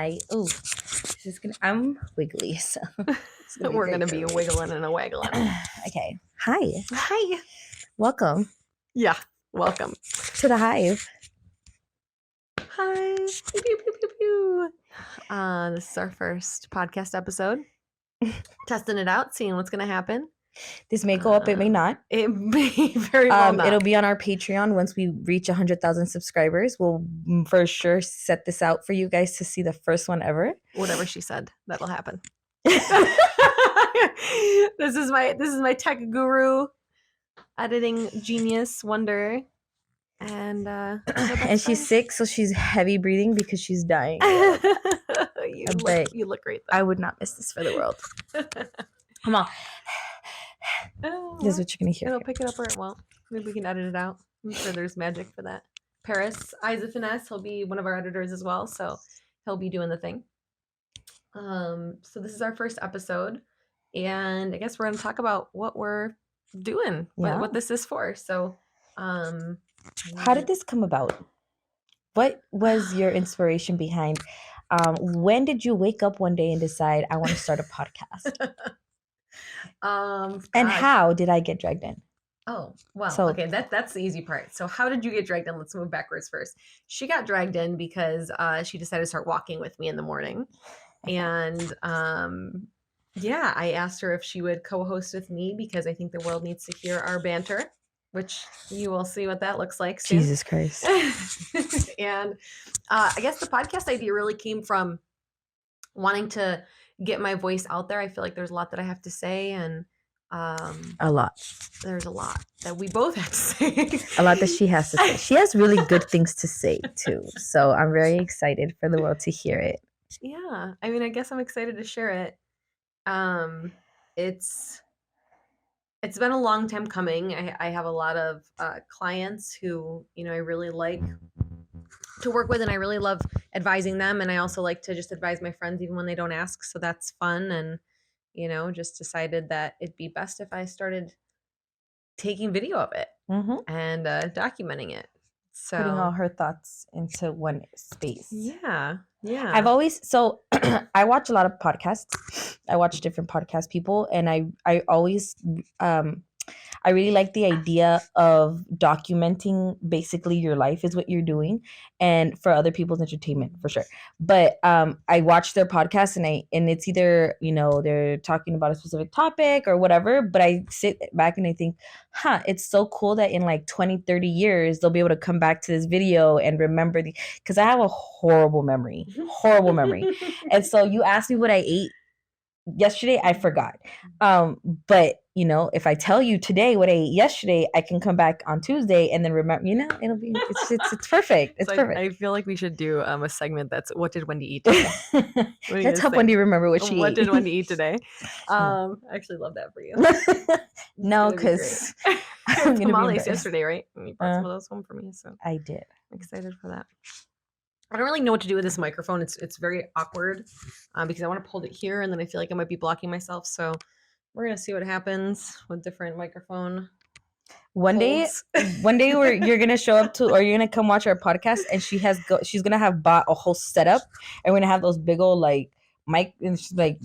Hi. Oh, I'm wiggly, so We're going to be wiggling and a waggling. Okay. Hi. Hi. Welcome Yeah. Welcome. to the Hive. Hi. Pew, pew, pew, pew, pew. This is our first podcast episode. Testing it out, seeing what's going to happen. This may go up, it may not. It may very well not. It'll be on our Patreon once we reach 100,000 subscribers. We'll for sure set this out for you guys to see the first one ever. Whatever she said, that'll happen. This is my tech guru, editing genius, wonder, and she's sick, so she's heavy breathing because she's dying. You look great though. I would not miss this for the world. Come on. This is what you're gonna hear. It'll pick it up or it won't. Maybe we can edit it out. I'm sure there's magic for that. Paris, Eyes of Finesse, he'll be one of our editors as well, so he'll be doing the thing. So this is our first episode, and I guess we're gonna talk about what we're doing, what this is for. So, how did this come about? What was your inspiration behind? When did you wake up one day and decide I want to start a podcast? And how did I get dragged in? Oh, well, okay, that's the easy part. So how did you get dragged in? Let's move backwards first. She got dragged in because she decided to start walking with me in the morning. And yeah, I asked her if she would co-host with me because I think the world needs to hear our banter, which you will see what that looks like soon. Jesus Christ. And I guess the podcast idea really came from wanting to get my voice out there. I feel like there's a lot that I have to say, and a lot. There's a lot that we both have to say. A lot that she has to say. She has really good things to say too. So I'm very excited for the world to hear it. Yeah. I mean, I guess I'm excited to share it. It's been a long time coming. I have a lot of clients who, I really like to work with, and I really love advising them. And I also like to just advise my friends even when they don't ask. So that's fun. And, just decided that it'd be best if I started taking video of it and documenting it. So putting all her thoughts into one space. Yeah. I've always, so I watch a lot of podcasts. I watch different podcast people, and I always, I really like the idea of documenting basically your life is what you're doing, and for other people's entertainment for sure. But I watch their podcast, and it's either, they're talking about a specific topic or whatever, but I sit back and I think, it's so cool that in like 20, 30 years, they'll be able to come back to this video and remember because I have a horrible memory. And so you asked me what I ate yesterday, I forgot. But if I tell you today what I ate yesterday, I can come back on Tuesday and then remember. It'll be it's perfect. It's perfect. I feel like we should do a segment that's what did Wendy eat today? Let's help Wendy remember what she ate. What did Wendy eat today? I actually love that for you. No, because tamales yesterday, right? And you brought some of those home for me, so I did. I'm excited for that. I don't really know what to do with this microphone. It's very awkward because I want to hold it here, and then I feel like I might be blocking myself. So we're gonna see what happens with different microphone. One day you're gonna show up to, or you're gonna come watch our podcast, and she's gonna have bought a whole setup, and we're gonna have those big old like mic, and she's like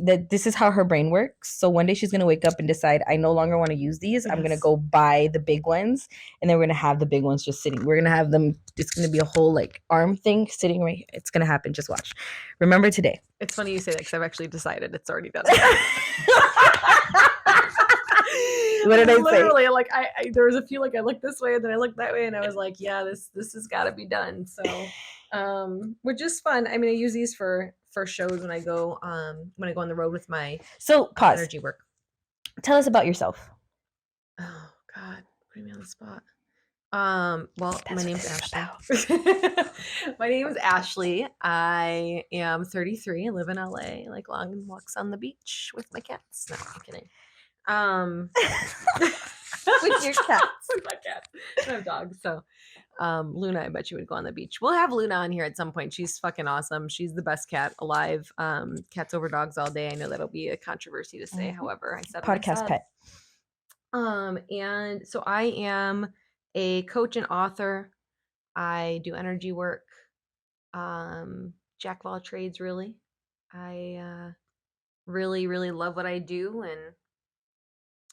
that. This is how her brain works. So one day she's gonna wake up and decide, I no longer want to use these. Yes. I'm gonna go buy the big ones, and then we're gonna have the big ones just sitting. We're gonna have them. It's gonna be a whole like arm thing sitting right here. It's gonna happen. Just watch. Remember today. It's funny you say that because I've actually decided it's already done. What did I say? Literally, like I there was a few, like I looked this way and then I looked that way, and I was like, yeah, this has got to be done. So, which is fun. I mean, I use these for shows when I go on the road with my energy work. Tell us about yourself. Oh God, putting me on the spot. Well, my name's Ashley. My name is Ashley. I am 33. I live in LA. I like long walks on the beach with my cats. No, I'm kidding. With your cats. With my cats. I have dogs. So Luna, I bet you would go on the beach. We'll have Luna on here at some point. She's fucking awesome. She's the best cat alive. Cats over dogs all day. I know that'll be a controversy to say. However, I said podcast pet. And so I am a coach and author. I do energy work. jack of all trades, really. I really, really love what I do and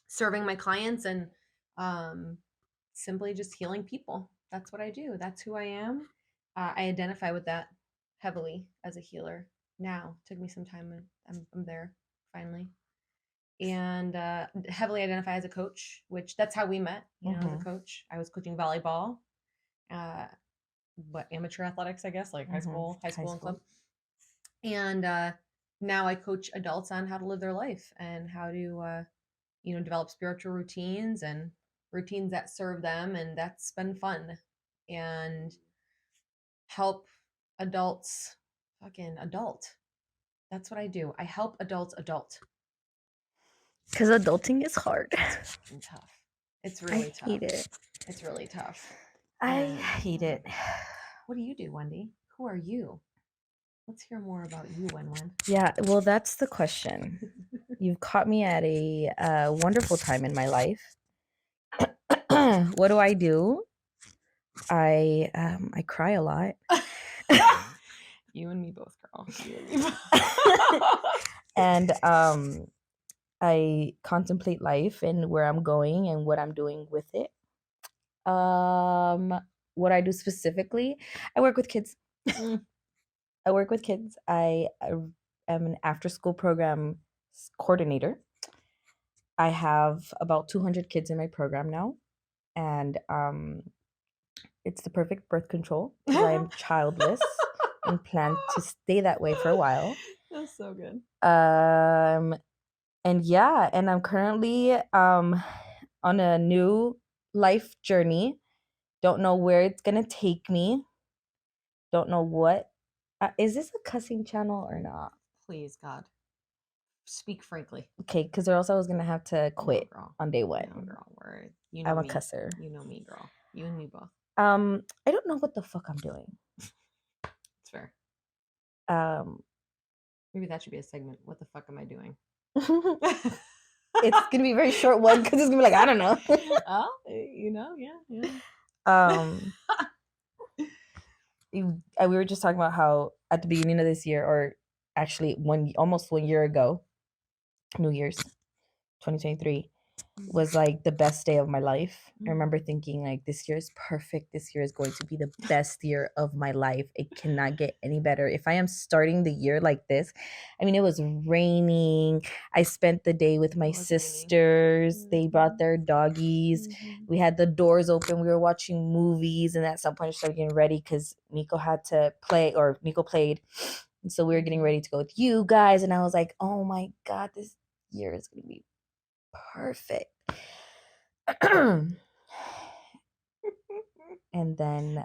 serving my clients and um, simply just healing people. That's what I do. That's who I am. I identify with that heavily as a healer now. Took me some time, and I'm there finally. And heavily identify as a coach, which that's how we met. You know, as a coach, I was coaching volleyball, uh, amateur athletics, I guess, like high school and club. And now I coach adults on how to live their life and how to develop spiritual routines and routines that serve them, and that's been fun. And help adults fucking adult. That's what I do. I help adults adult. Because adulting is hard. It's fucking tough. It's really tough. I hate it. It's really tough. I hate it. What do you do, Wendy? Who are you? Let's hear more about you, Wen. Yeah, well, that's the question. You've caught me at a wonderful time in my life. What do I do? I cry a lot. You and me both, girl. You and me both. And I contemplate life and where I'm going and what I'm doing with it. What I do specifically, I work with kids. I work with kids. I am an after-school program coordinator. I have about 200 kids in my program now, and it's the perfect birth control because I am childless and plan to stay that way for a while. That's so good. And yeah, and I'm currently on a new life journey. Don't know where it's gonna take me. Don't know what. Is this a cussing channel or not? Please, God. Speak frankly. Okay, because or else I was gonna have to quit on day one. No, girl. I'm a cusser. You know me, girl. You and me both. I don't know what the fuck I'm doing. It's fair. Maybe that should be a segment. What the fuck am I doing? It's gonna be a very short one because it's gonna be like, I don't know. Oh, yeah. We were just talking about how at the beginning of this year, or actually almost 1 year ago, New Year's 2023 was like the best day of my life. I remember thinking like, this year is perfect. This year is going to be the best year of my life. It cannot get any better. If I am starting the year like this, I mean, it was raining. I spent the day with my sisters. They brought their doggies. We had the doors open. We were watching movies, and at some point I started getting ready because Nico played. And so we were getting ready to go with you guys. And I was like, oh my God, this year is going to be perfect. And then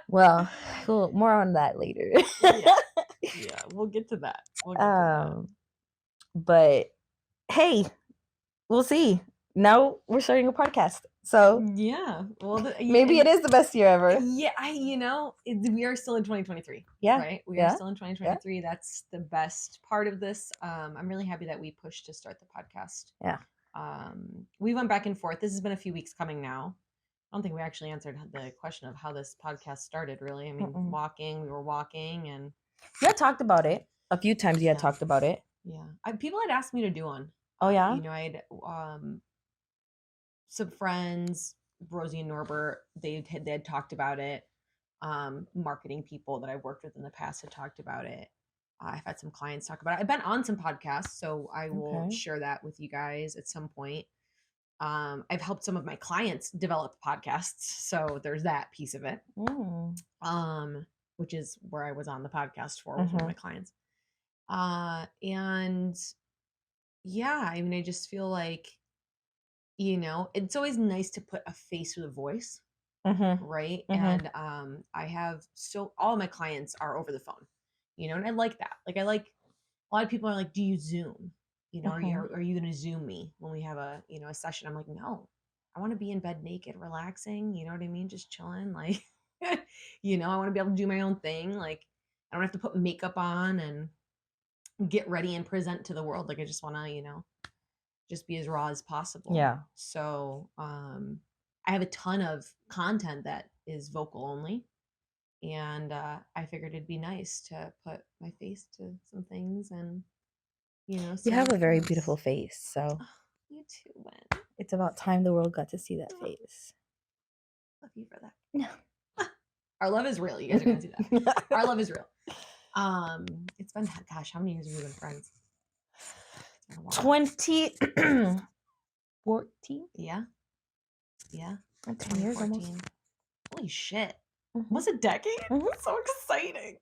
well, cool, more on that later. Yeah, we'll get to that. But hey, we'll see. Now we're starting a podcast, so yeah, well, maybe it is the best year ever. Yeah, we are still in 2023. Yeah, right. We are still in 2023. Yeah. That's the best part of this. I'm really happy that we pushed to start the podcast. Yeah. We went back and forth. This has been a few weeks coming now. I don't think we actually answered the question of how this podcast started. Really, I mean, we were walking, and you had talked about it a few times. You had talked about it. Yeah, people had asked me to do one. Oh yeah. I'd some friends, Rosie and Norbert, they had talked about it. Marketing people that I've worked with in the past had talked about it. I've had some clients talk about it. I've been on some podcasts, so I will share that with you guys at some point. I've helped some of my clients develop podcasts, so there's that piece of it. Which is where I was on the podcast for with one of my clients. And yeah, I mean, I just feel like, it's always nice to put a face with a voice, right? And I have all of my clients are over the phone, and I like that. Like, I like, a lot of people are like, do you Zoom? Are you going to Zoom me when we have a session? I'm like, no, I want to be in bed naked, relaxing. You know what I mean? Just chilling. Like, I want to be able to do my own thing. Like, I don't have to put makeup on and get ready and present to the world. Like, I just want to, just be as raw as possible. Yeah. So, I have a ton of content that is vocal only. and I figured it'd be nice to put my face to some things and You see have how a it very goes. beautiful face, so You too, Wen. it's about time the world got to see that face. Love you for that. Our love is real. You guys are gonna see that. Our love is real. It's been, gosh, how many years have we been friends? 2014. Yeah. 10 years almost. Holy shit. Mhm. Almost a decade? Mhm. So exciting.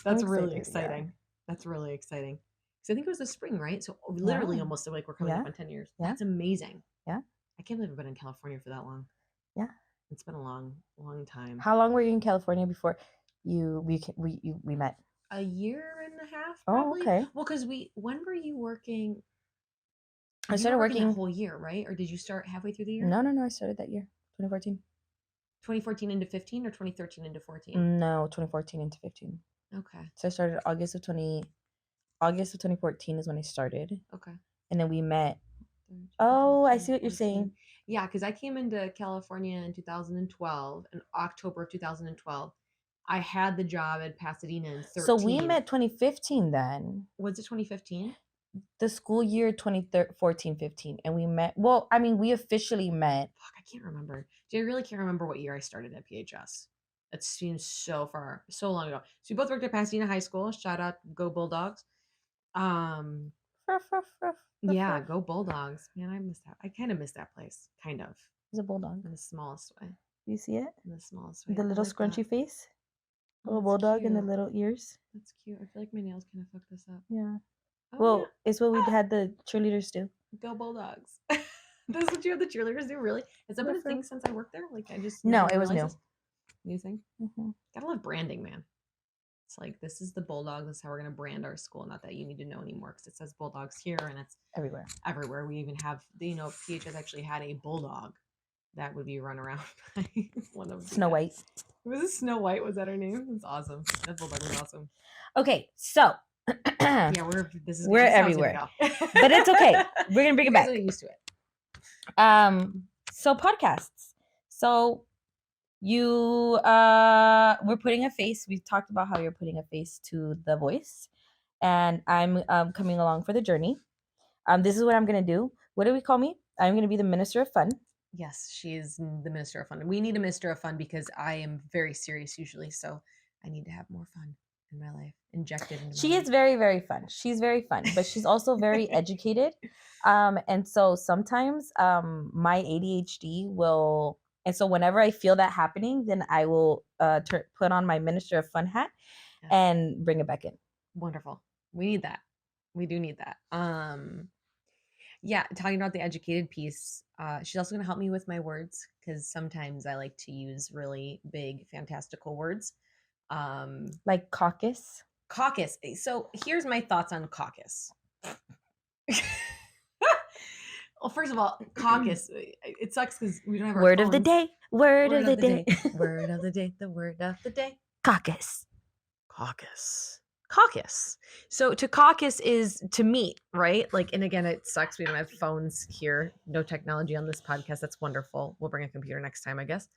That's really exciting. That's really exciting. Because I think it was the spring, right? So literally almost like we're coming up on 10 years. Yeah. That's amazing. Yeah. I can't believe I've been in California for that long. Yeah. It's been a long, long time. How long were you in California before we met? A year and a half, Oh, probably. okay. Well, because when were you working? I You started were working working that whole year, right? Or did you start halfway through the year? No, I started that year, 2014. 2014 into 15 or 2013 into 14? No, 2014 into 15. Okay. So I started August of 2014 is when I started. Okay. And then we met. Oh, I see what you're saying. Yeah, because I came into California in 2012, in October of 2012. I had the job at Pasadena in 13. So we met 2015 then. Was it 2015? The school year 2014-15. And we met, well, I mean, we officially met. Fuck, I can't remember. I really can't remember what year I started at PHS. It seems so long ago. So we both worked at Pasadena High School. Shout out, go Bulldogs. Yeah, go Bulldogs. Man, I miss that. I kind of miss that place. Kind of. It's a bulldog. In the smallest way. You see it? In the smallest way. The little scrunchy face? Little Oh, bulldog cute. and the little ears. That's cute. I feel like my nails kind of fucked this up. Yeah. Oh, well, yeah. It's what we had the cheerleaders do. Go Bulldogs. This is what you have the cheerleaders do, really? Has that been a thing since I worked there? Like, I just No, it was new. New thing? Mm-hmm. Gotta love branding, man. It's like, this is the Bulldogs. This is how we're going to brand our school. Not that you need to know anymore because it says Bulldogs here and it's everywhere. We even have, PHS actually had a bulldog that would be run around by one of Snow White. Was it Snow White? Was that her name? That's awesome. That bulldog was awesome. Okay, so yeah, we're everywhere, but it's okay. We're gonna bring it back. Are used to it. So podcasts. So you we're putting a face. We talked about how you're putting a face to the voice, and I'm coming along for the journey. This is what I'm gonna do. What do we call me? I'm gonna be the Minister of Fun. Yes, she is the Minister of Fun. We need a Minister of Fun because I am very serious usually, so I need to have more fun in my life injected into she is very, very fun. She's very fun, but she's also very educated. And so sometimes my ADHD will, and so whenever I feel that happening, then I will put on my Minister of Fun hat and bring it back in. Wonderful. We need that. We do need that. Yeah, talking about the educated piece, she's also going to help me with my words because sometimes I like to use really big, fantastical words. Like caucus. So here's my thoughts on caucus. Well, first of all, caucus. It sucks because we don't have our word phones. Of the day. Word of the day. Word of the day. The word of the day. Caucus. So to caucus is to meet, right? Like, and again, it sucks we don't have phones here. No technology on this podcast. That's wonderful. We'll bring a computer next time, I guess.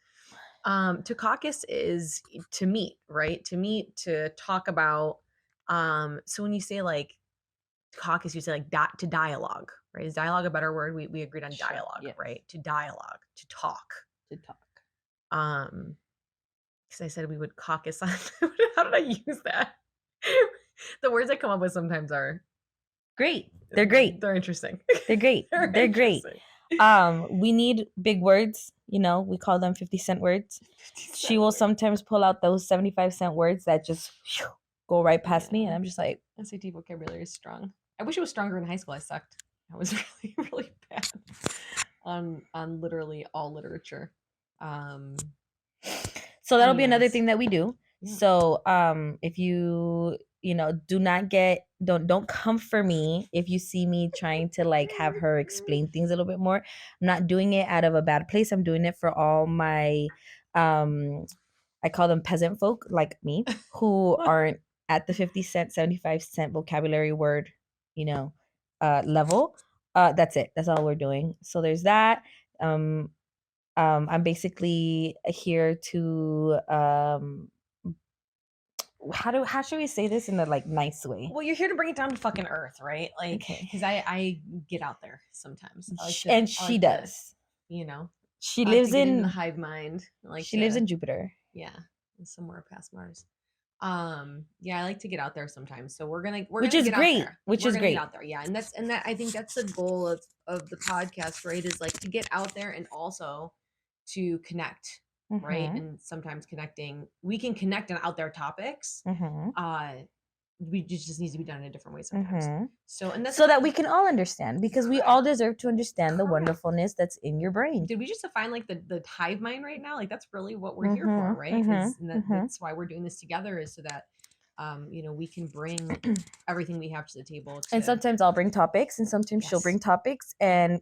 To caucus is to meet, right? To talk about. So when you say like caucus, you say like to dialogue, right? Is dialogue a better word? We agreed on dialogue, yes. Right? To dialogue, to talk. Because I said we would caucus on. How did I use that? The words I come up with sometimes are great. They're great. They're interesting. They're great. They're great. We need big words. We call them 50-cent words. 50 she will sometimes pull out those 75-cent words that just go right past me, and I'm just like, SAT vocabulary is strong. I wish it was stronger in high school. I sucked. I was really, really bad on literally all literature. So that'll be another thing that we do. Yeah. So if you don't come for me if you see me trying to like have her explain things a little bit more. I'm not doing it out of a bad place. I'm doing it for all my I call them peasant folk like me who aren't at the 50-cent 75-cent vocabulary word level. That's it. That's all we're doing. So there's that. I'm basically here to how should we say this in a like nice way? Well, you're here to bring it down to fucking earth, right? Like, Okay. because I get out there sometimes. I like to, And I she like to, does. you know, She I like lives to get in the in hive mind. I like she to, lives in Jupiter. yeah, somewhere past Mars. Yeah, I like to get out there sometimes. So we're Which gonna is get out great. there. Which We're is gonna get great. out there. Yeah, and that I think that's the goal of the podcast, right? Is like to get out there and also to connect, right? Mhm. And sometimes connecting, we can connect on out there topics. Mhm. We just needs to be done in a different way sometimes. Mhm. So and that's So that we can all understand, because we all Correct. deserve to understand the Correct. wonderfulness that's in your brain. Did we just define like the hive mind right now? Like that's really what we're here for, Mhm. right? Mhm. And Mhm. that's why we're doing this together, is so that we can bring everything we have to the table. And sometimes I'll bring topics, and sometimes she'll Yes. bring topics. And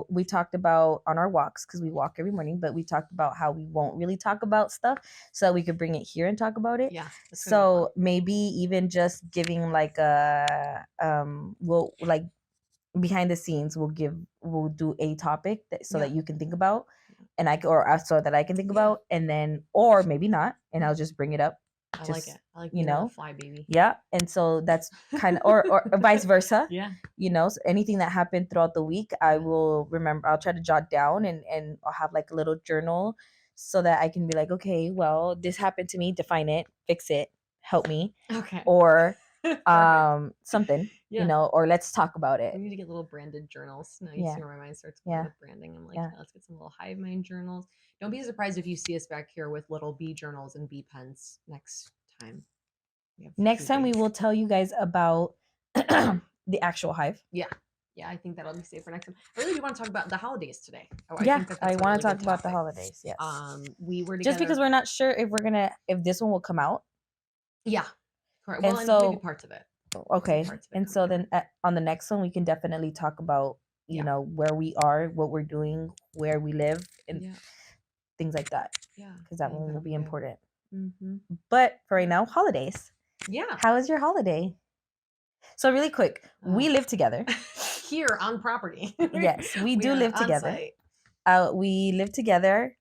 we talked about on our walks, because we walk every morning, but we talked about how we won't really talk about stuff so that we could bring it here and talk about it. Yeah. that's gonna be So fun. maybe even just giving like a we'll like behind the scenes we'll do a topic so Yeah. that you can think about, and so that I can think Yeah. about, and then or maybe not, and I'll just bring it up. I like it. I like you being on know the fly, baby. Yeah, and so that's kind of or vice versa. Yeah. So anything that happened throughout the week, I will remember. I'll try to jot down, and I'll have like a little journal so that I can be like, okay, well, this happened to me. Define it, fix it, help me, Okay. or Perfect. something, Yeah. or let's talk about it. We need to get little branded journals. Now you Yeah. see where my mind starts going Yeah. with branding. I'm like, Yeah. let's get some little hive mind journals. Don't be surprised if you see us back here with little bee journals and bee pens next time. Next time we will tell you guys about the actual hive. Yeah, I think that'll be safe for next time. I really do want to talk about the holidays today. I want to talk about the holidays. Yes. We were together. Just because we're not sure if this one will come out. Yeah, correct. And Well, so maybe parts of it. Okay, and so then on the next one we can definitely talk about where we are, what we're doing, where we live, and things like that. Yeah, because that one will be important. Mm-hmm. But for right now, holidays. Yeah. How is your holiday? So really quick, we live together here on property. Yes, we do live together. We live together,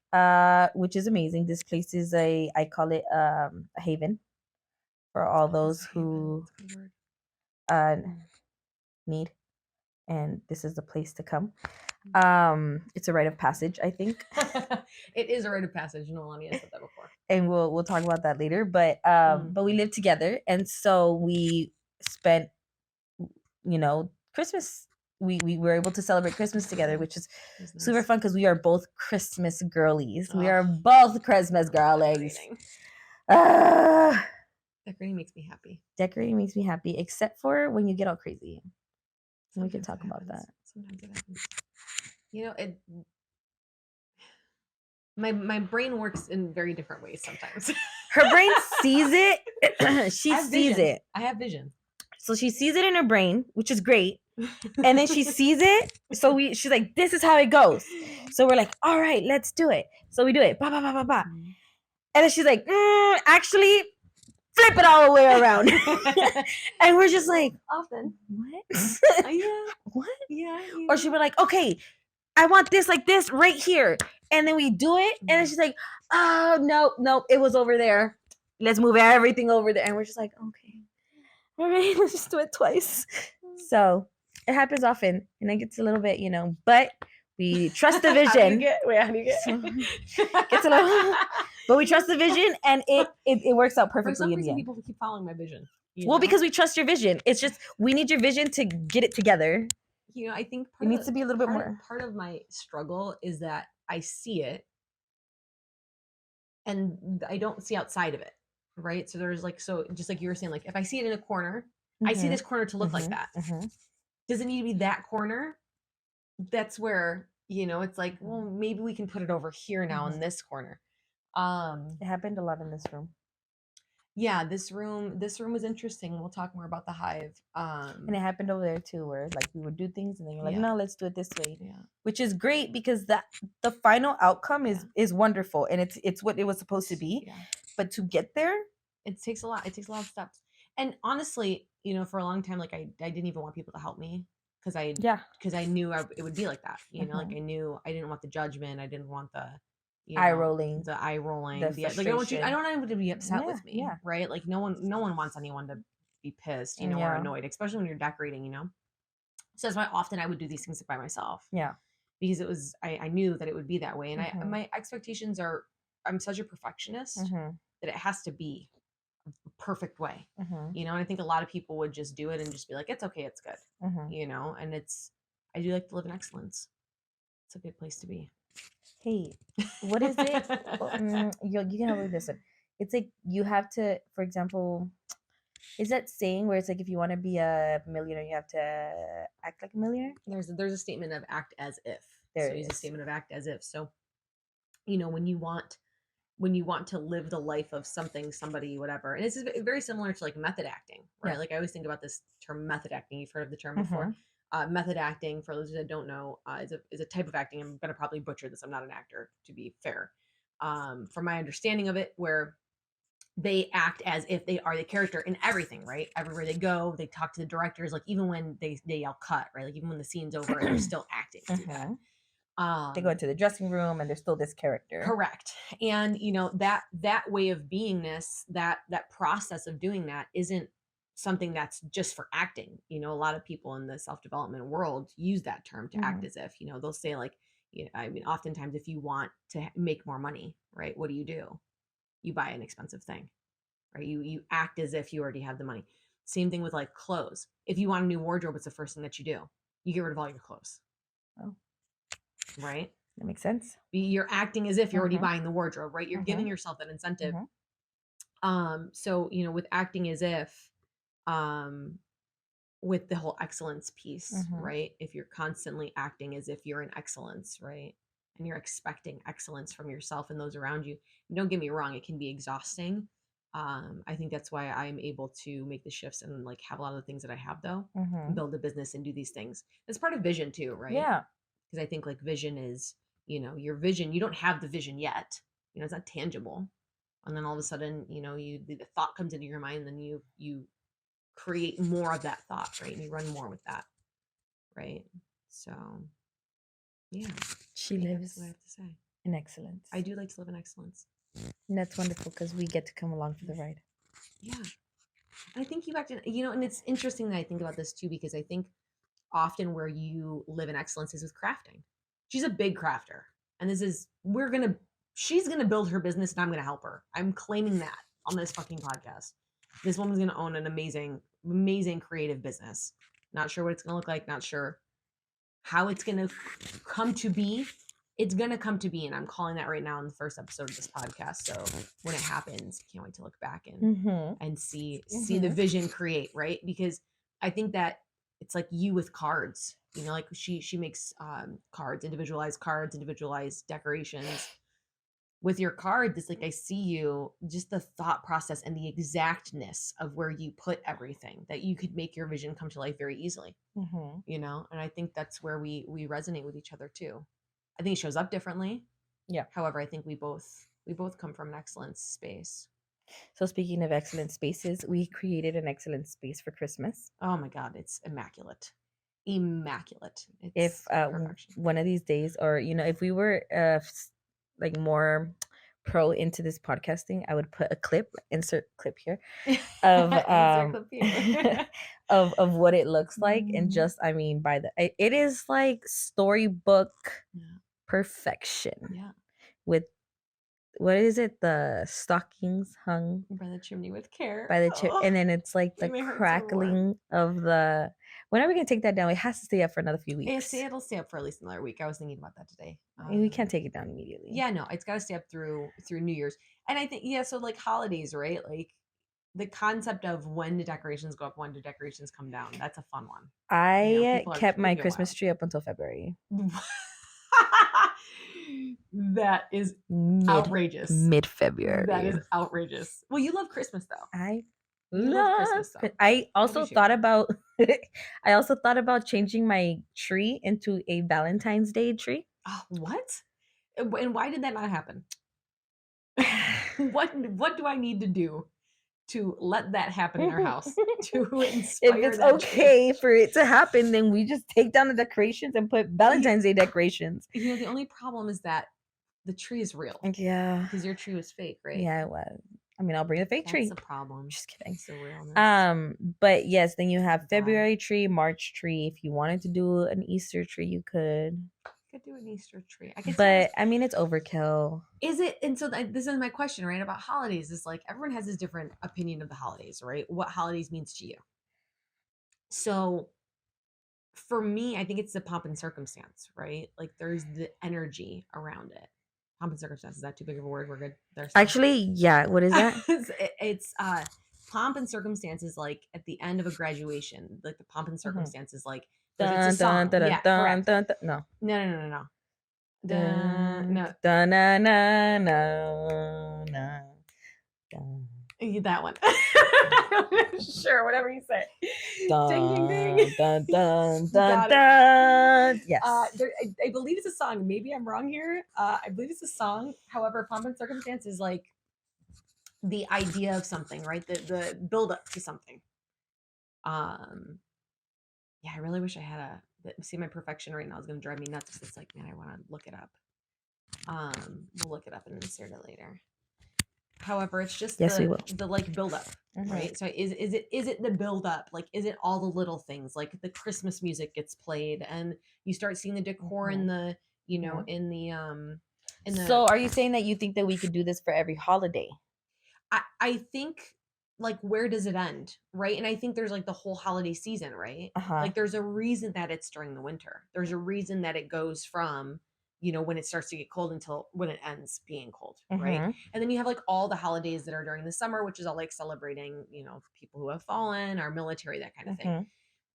which is amazing. This place is I call it a haven for all those who need, and this is the place to come. It's a rite of passage, I think. It is a rite of passage. Nolani has said that before, and we'll talk about that later. But we live together, and so we spent Christmas. We were able to celebrate Christmas together, which is super fun because we are both Christmas girlies. We are both Christmas girlies. Decorating makes me happy. Decorating makes me happy, except for when you get all crazy. And we can talk about that. Sometimes it happens. My brain works in very different ways sometimes. Her brain sees it. She sees it. I have vision. So she sees it in her brain, which is great. And then she sees it. So she's like, this is how it goes. So we're like, all right, let's do it. So we do it. Ba, ba, ba, ba, ba. And then she's like, actually, flip it all the way around. And we're just like, often. What? Yeah. What? Yeah. Or she'd be like, okay, I want this like this right here. And then we do it. And then she's like, oh, no, it was over there. Let's move everything over there. And we're just like, okay. All right, let's just do it twice. So it happens often. And it gets a little bit, but we trust the vision. How do you get? Gets a little, but we trust the vision, and it works out perfectly. For some in reason, the end. people keep following my vision. Because we trust your vision. It's just we need your vision to get it together. I think it needs to be a little bit more. Part of my struggle is that I see it, and I don't see outside of it. Right. So there's just like you were saying, like if I see it in a corner, I see this corner to look like that. Does it need to be that corner? That's where, it's like, well, maybe we can put it over here now in this corner. It happened a lot in this room. Yeah, this room was interesting. We'll talk more about the hive. And it happened over there too, where like we would do things and then you're like, no, let's do it this way. Yeah. Which is great because the final outcome is wonderful, and it's what it was supposed to be. Yeah. But to get there, it takes a lot. It takes a lot of steps. And honestly, for a long time, like I didn't even want people to help me because I knew it would be like that. Like I knew I didn't want the judgment. I didn't want the, eye rolling, the eye rolling, the like I don't want anyone to be upset Yeah, with me, yeah. right? Like no one wants anyone to be pissed, or Yeah. annoyed, especially when you're decorating, So that's why often I would do these things by myself. Yeah. Because it was I knew that it would be that way, and Mhm. my expectations are, I'm such a perfectionist Mhm. that it has to be a perfect way, Mhm. and I think a lot of people would just do it and just be like, it's okay, it's good, Mhm. and I do like to live in excellence. It's a good place to be. Hey, what is it? You can help with this one. It's like you have to, for example, is that saying where it's like if you want to be a millionaire, you have to act like a millionaire? There's a statement of act as if. There So it use a is. statement of act as if. So when you want to live the life of something, somebody, whatever, and it's very similar to like method acting, right? Yeah. Like I always think about this term method acting. You've heard of the term before. Method acting, for those that don't know, is a type of acting. I'm going to probably butcher this. I'm not an actor, to be fair. From my understanding of it, where they act as if they are the character in everything, right? Everywhere they go, they talk to the directors, like even when they yell cut, right? Like even when the scene's over and they're still acting through that. They go into the dressing room and there's still this character. Correct. And that way of beingness, that process of doing that isn't something that's just for acting. A lot of people in the self-development world use that term to act as if, they'll say like, I mean, oftentimes if you want to make more money, right? What do? You buy an expensive thing, right? You act as if you already have the money. Same thing with like clothes. If you want a new wardrobe, it's the first thing that you do. You get rid of all your clothes. Oh. Right? That makes sense. You're acting as if you're already buying the wardrobe, right? You're giving yourself that incentive. So, with acting as if, with the whole excellence piece, right? If you're constantly acting as if you're in excellence, right? And you're expecting excellence from yourself and those around you. Don't get me wrong, it can be exhausting. I think that's why I'm able to make the shifts and like have a lot of the things that I have though, build a business and do these things. It's part of vision too, right? Yeah. Because I think like vision is, your vision, you don't have the vision yet, it's not tangible. And then all of a sudden, the thought comes into your mind, and then you create more of that thought, right? And you run more with that, right? So, yeah. She That's lives what I have to say. in excellence. I do like to live in excellence. And that's wonderful because we get to come along for the ride. Yeah. I think you act in, and it's interesting that I think about this too, because I think often where you live in excellence is with crafting. She's a big crafter. And she's gonna build her business and I'm gonna help her. I'm claiming that on this fucking podcast. This woman's gonna own an amazing, amazing creative business. Not sure what it's gonna look like, not sure how it's gonna come to be. It's gonna come to be, and I'm calling that right now in the first episode of this podcast. So when it happens, can't wait to look back and see the vision create, right? Because I think that it's like you with cards, like she makes cards, individualized decorations. With your cards, it's like I see you, just the thought process and the exactness of where you put everything, that you could make your vision come to life very easily. And I think that's where we resonate with each other too. I think it shows up differently. Yeah. However, I think we both come from an excellence space. So speaking of excellent spaces, we created an excellent space for Christmas. Oh my God, it's immaculate. Immaculate. If one of these days, or if we were like more pro into this podcasting, I would put a insert clip here of of what it looks like, and just by it is like storybook perfection. With what is it? The stockings hung by the chimney with care. By the and then it's like the crackling of the. When are we gonna take that down? It has to stay up for another few weeks. It'll stay up for at least another week. I was thinking about that today. We can't take it down immediately. Yeah, no, it's got to stay up through New Year's. And I think so like holidays, right? Like the concept of when do decorations go up, when do decorations come down. That's a fun one. I kept my Christmas tree up until February. That is outrageous. Mid-February. That is outrageous. Well, you love Christmas though. I love Christmas though. I also thought about changing my tree into a Valentine's Day tree. Oh, what? And why did that not happen? What do I need to do to let that happen in our house to inspire? If it's okay for it to happen, then we just take down the decorations and put Valentine's Day decorations. The only problem is that the tree is real Yeah. because your tree was fake, right? Yeah, it was. I mean, I'll bring the fake That's tree. the problem. Just kidding. It's the realness. But yes, then you have Bad. February tree, March tree. If you wanted to do an Easter tree, you could. Could do an Easter tree. I could. But I mean, it's overkill. Is it? And so this is my question, right? About holidays. Is like everyone has this different opinion of the holidays, right? What holidays means to you. So for me, I think it's the pomp and circumstance, right? Like there's the energy around it. Pomp and circumstance, is that too big of a word? We're good. There's Actually, yeah. What is that? it's pomp and circumstances, like at the end of a graduation, like the pomp and circumstances, like it's a Dun, song. dun, dun, Yeah, dun, correct. dun, dun. No. No. Dun, No, dun, na, na, na, na, dun. that one. Sure, whatever you say. Ding, ding, Dun, ding. dun, dun, You dun, got it. dun. Yes. I believe it's a song. Maybe I'm wrong here. I believe it's a song. However, pomp and circumstance is like the idea of something, right? The build up to something. Yeah, I really wish I had see my perfection right now is going to drive me nuts because it's like, man, I want to look it up. We'll look it up and insert it later. However, it's just Yes, we will. the like build up, right? So is it the build up? Like, is it all the little things? Like the Christmas music gets played and you start seeing the decor in the, you know, in the So are you saying that you think that we could do this for every holiday? I think like where does it end, right? And I think there's like the whole holiday season, right? Like there's a reason that it's during the winter. There's a reason that it goes from, you know, when it starts to get cold until when it ends being cold, right? And then you have like all the holidays that are during the summer, which is all like celebrating, you know, people who have fallen, our military, that kind of thing,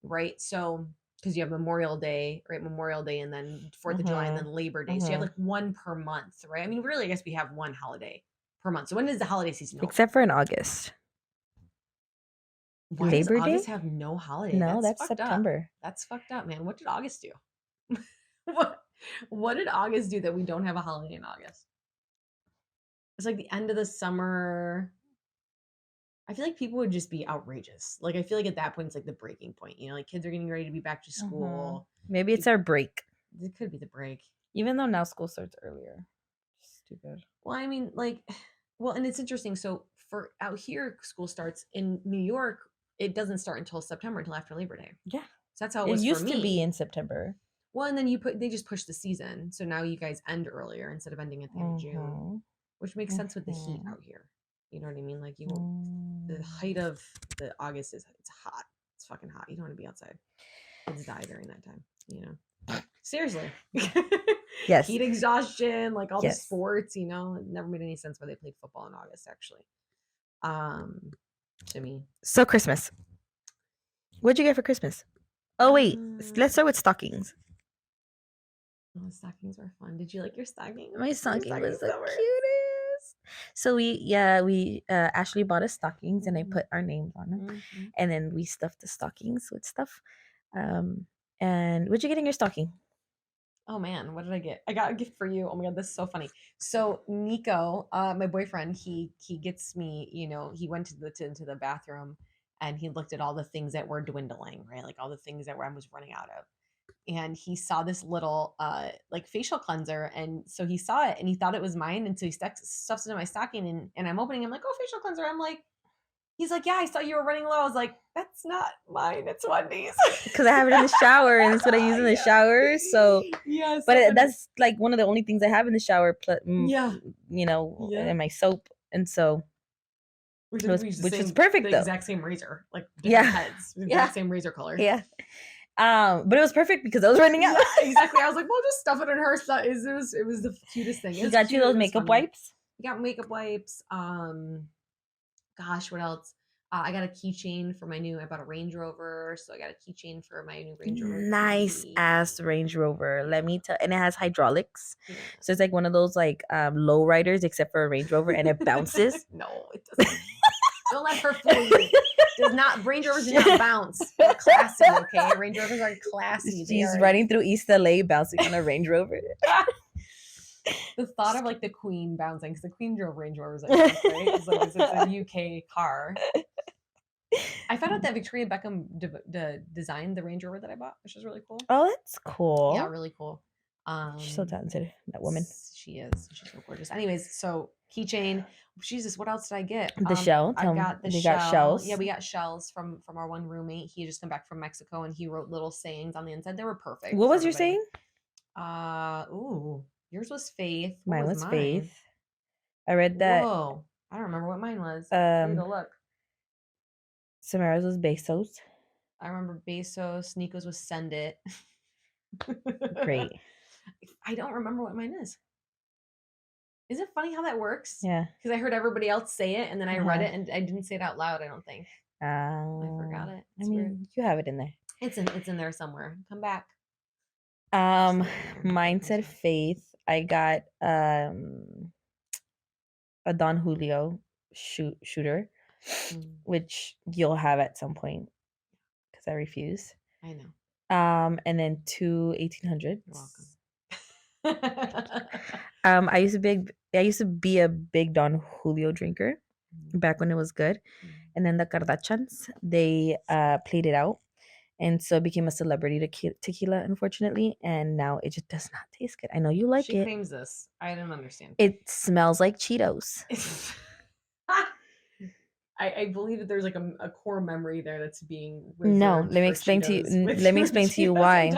right? So because you have Memorial Day, right? Memorial Day, and then 4th of July, and then Labor Day. So you have like one per month, right? I mean, really, I guess we have one holiday per month. So when does the holiday season open? Except for in August. Why Labor does August Day? have no holiday? No, that's September. Up. That's fucked up, man. What did August do? what did August do that we don't have a holiday in August? It's like the end of the summer. I feel like people would just be outrageous. Like I feel like at that point it's like the breaking point. You know, like kids are getting ready to be back to school. Maybe it's our break. It could be the break. Even though now school starts earlier. Stupid. Well, I mean, like, well, and it's interesting. So for out here, school starts in New York. It doesn't start until September, until after Labor Day. Yeah, so that's how it was. It used for me. to be in September. Well, and then they just push the season, so now you guys end earlier instead of ending at the end of June, which makes sense with the heat out here. You know what I mean? Like the height of the August is it's hot. It's fucking hot. You don't want to be outside. Kids die during that time. You know, seriously. Yes. Heat exhaustion, like all the sports. You know, it never made any sense why they played football in August. Actually, to me. So Christmas. What'd you get for Christmas? Oh wait, let's start with stockings. Oh, stockings were fun. Did you like your stocking? My stocking was the cutest. So we Ashley bought us stockings and I put our names on them, and then we stuffed the stockings with stuff. And what'd you get in your stocking? Oh man, what did I get? I got a gift for you. Oh my god, this is so funny. So Nico, my boyfriend, he gets me. You know, he went to the bathroom and he looked at all the things that were dwindling, right? Like all the things that I was running out of. And he saw this little like facial cleanser, and so he saw it and he thought it was mine, and so he stuffs it in my stocking, and I'm opening. I'm like, oh, facial cleanser. I'm like, he's like, yeah, I saw you were running low. I was like, that's not mine. It's Wendy's. Because I have it in the shower, and it's what I use in the shower. So yeah, but that's like one of the only things I have in the shower. Yeah, you know, and my soap, and so. Which is perfect, the though. Exact same razor, like different heads, the exact same razor color. Yeah. But it was perfect because I was running out. Yeah, exactly. I was like, well, just stuff it in her stuff. It was the cutest thing. You got you those makeup wipes? You got makeup wipes. Gosh, what else? I got a keychain for I bought a Range Rover, so I got a keychain for my new Range Rover. Nice ass Range Rover. Let me tell, and it has hydraulics. Yeah. So it's like one of those like low riders, except for a Range Rover, and it bounces. No, it doesn't. Don't let her fool you. Range Rovers do not bounce. They're classy, okay? Range Rovers are classy. She's running through East LA bouncing on a Range Rover. The thought of like the Queen bouncing, because the Queen drove Range Rovers, I think, right? It's like it's a UK car. I found out that Victoria Beckham designed the Range Rover that I bought, which is really cool. Oh, that's cool. Yeah, really cool. She's so talented, that woman. She is. She's so gorgeous. Anyways, so keychain. Jesus, what else did I get? The shell. I got the they shell. got shells. Yeah, we got shells from our one roommate. He had just come back from Mexico and he wrote little sayings on the inside. They were perfect. What was your saying? Yours was faith. What Mine was was mine? faith. I read that. Whoa. I don't remember what mine was. I need to look. Samara's was Bezos. I remember Bezos. Nico's was send it. Great. I don't remember what mine is. Is it funny how that works? Yeah. Because I heard everybody else say it and then I read it and I didn't say it out loud, I don't think. I forgot it. I mean, weird. You have it in there. It's in there somewhere. Come back. Mine said faith. I got a Don Julio shooter, which you'll have at some point because I refuse. I know. And then 2 1800s. You're welcome. I used to be a big Don Julio drinker back when it was good. And then the Kardashians, they played it out. And so it became a celebrity tequila, unfortunately. And now it just does not taste good. I know you like it. She claims this. I don't understand. It smells like Cheetos. I believe that there's like a core memory there that's being no. Let me explain to you. Let me explain to you why.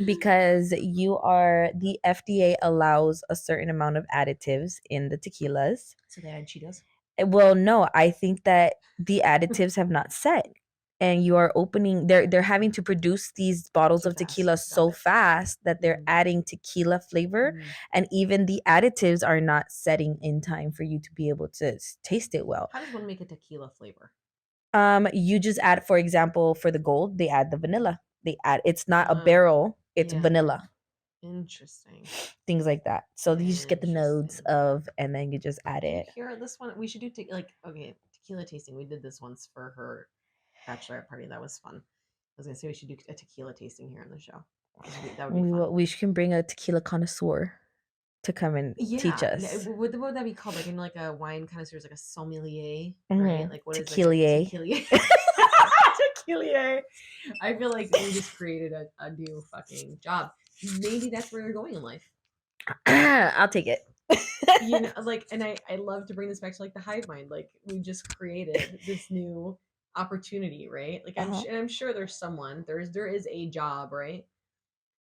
Because the FDA allows a certain amount of additives in the tequilas. So they add Cheetos? Well, no, I think that the additives have not set. And you are opening, they're having to produce these bottles of tequila so fast that they're adding tequila flavor. And even the additives are not setting in time for you to be able to taste it well. How does one make a tequila flavor? You just add, for example, for the gold, they add the vanilla. It's not a barrel, it's vanilla. Interesting. Things like that. So you just get the nodes of, and then you just add it. Here, this one, we should do tequila tasting. We did this once for her bachelorette party. That was fun. I was gonna say we should do a tequila tasting here on the show. That would be fun. We can bring a tequila connoisseur to come and teach us. Yeah. What would that be called? Like in like a wine connoisseur, like a sommelier, right? Like what tequilier. Is tequilier? Tequilier. I feel like we just created a new fucking job. Maybe that's where you're going in life. I'll take it. You know, like, and I love to bring this back to like the hive mind. Like we just created this new opportunity, right? Like I'm sure there's someone, there is a job, right?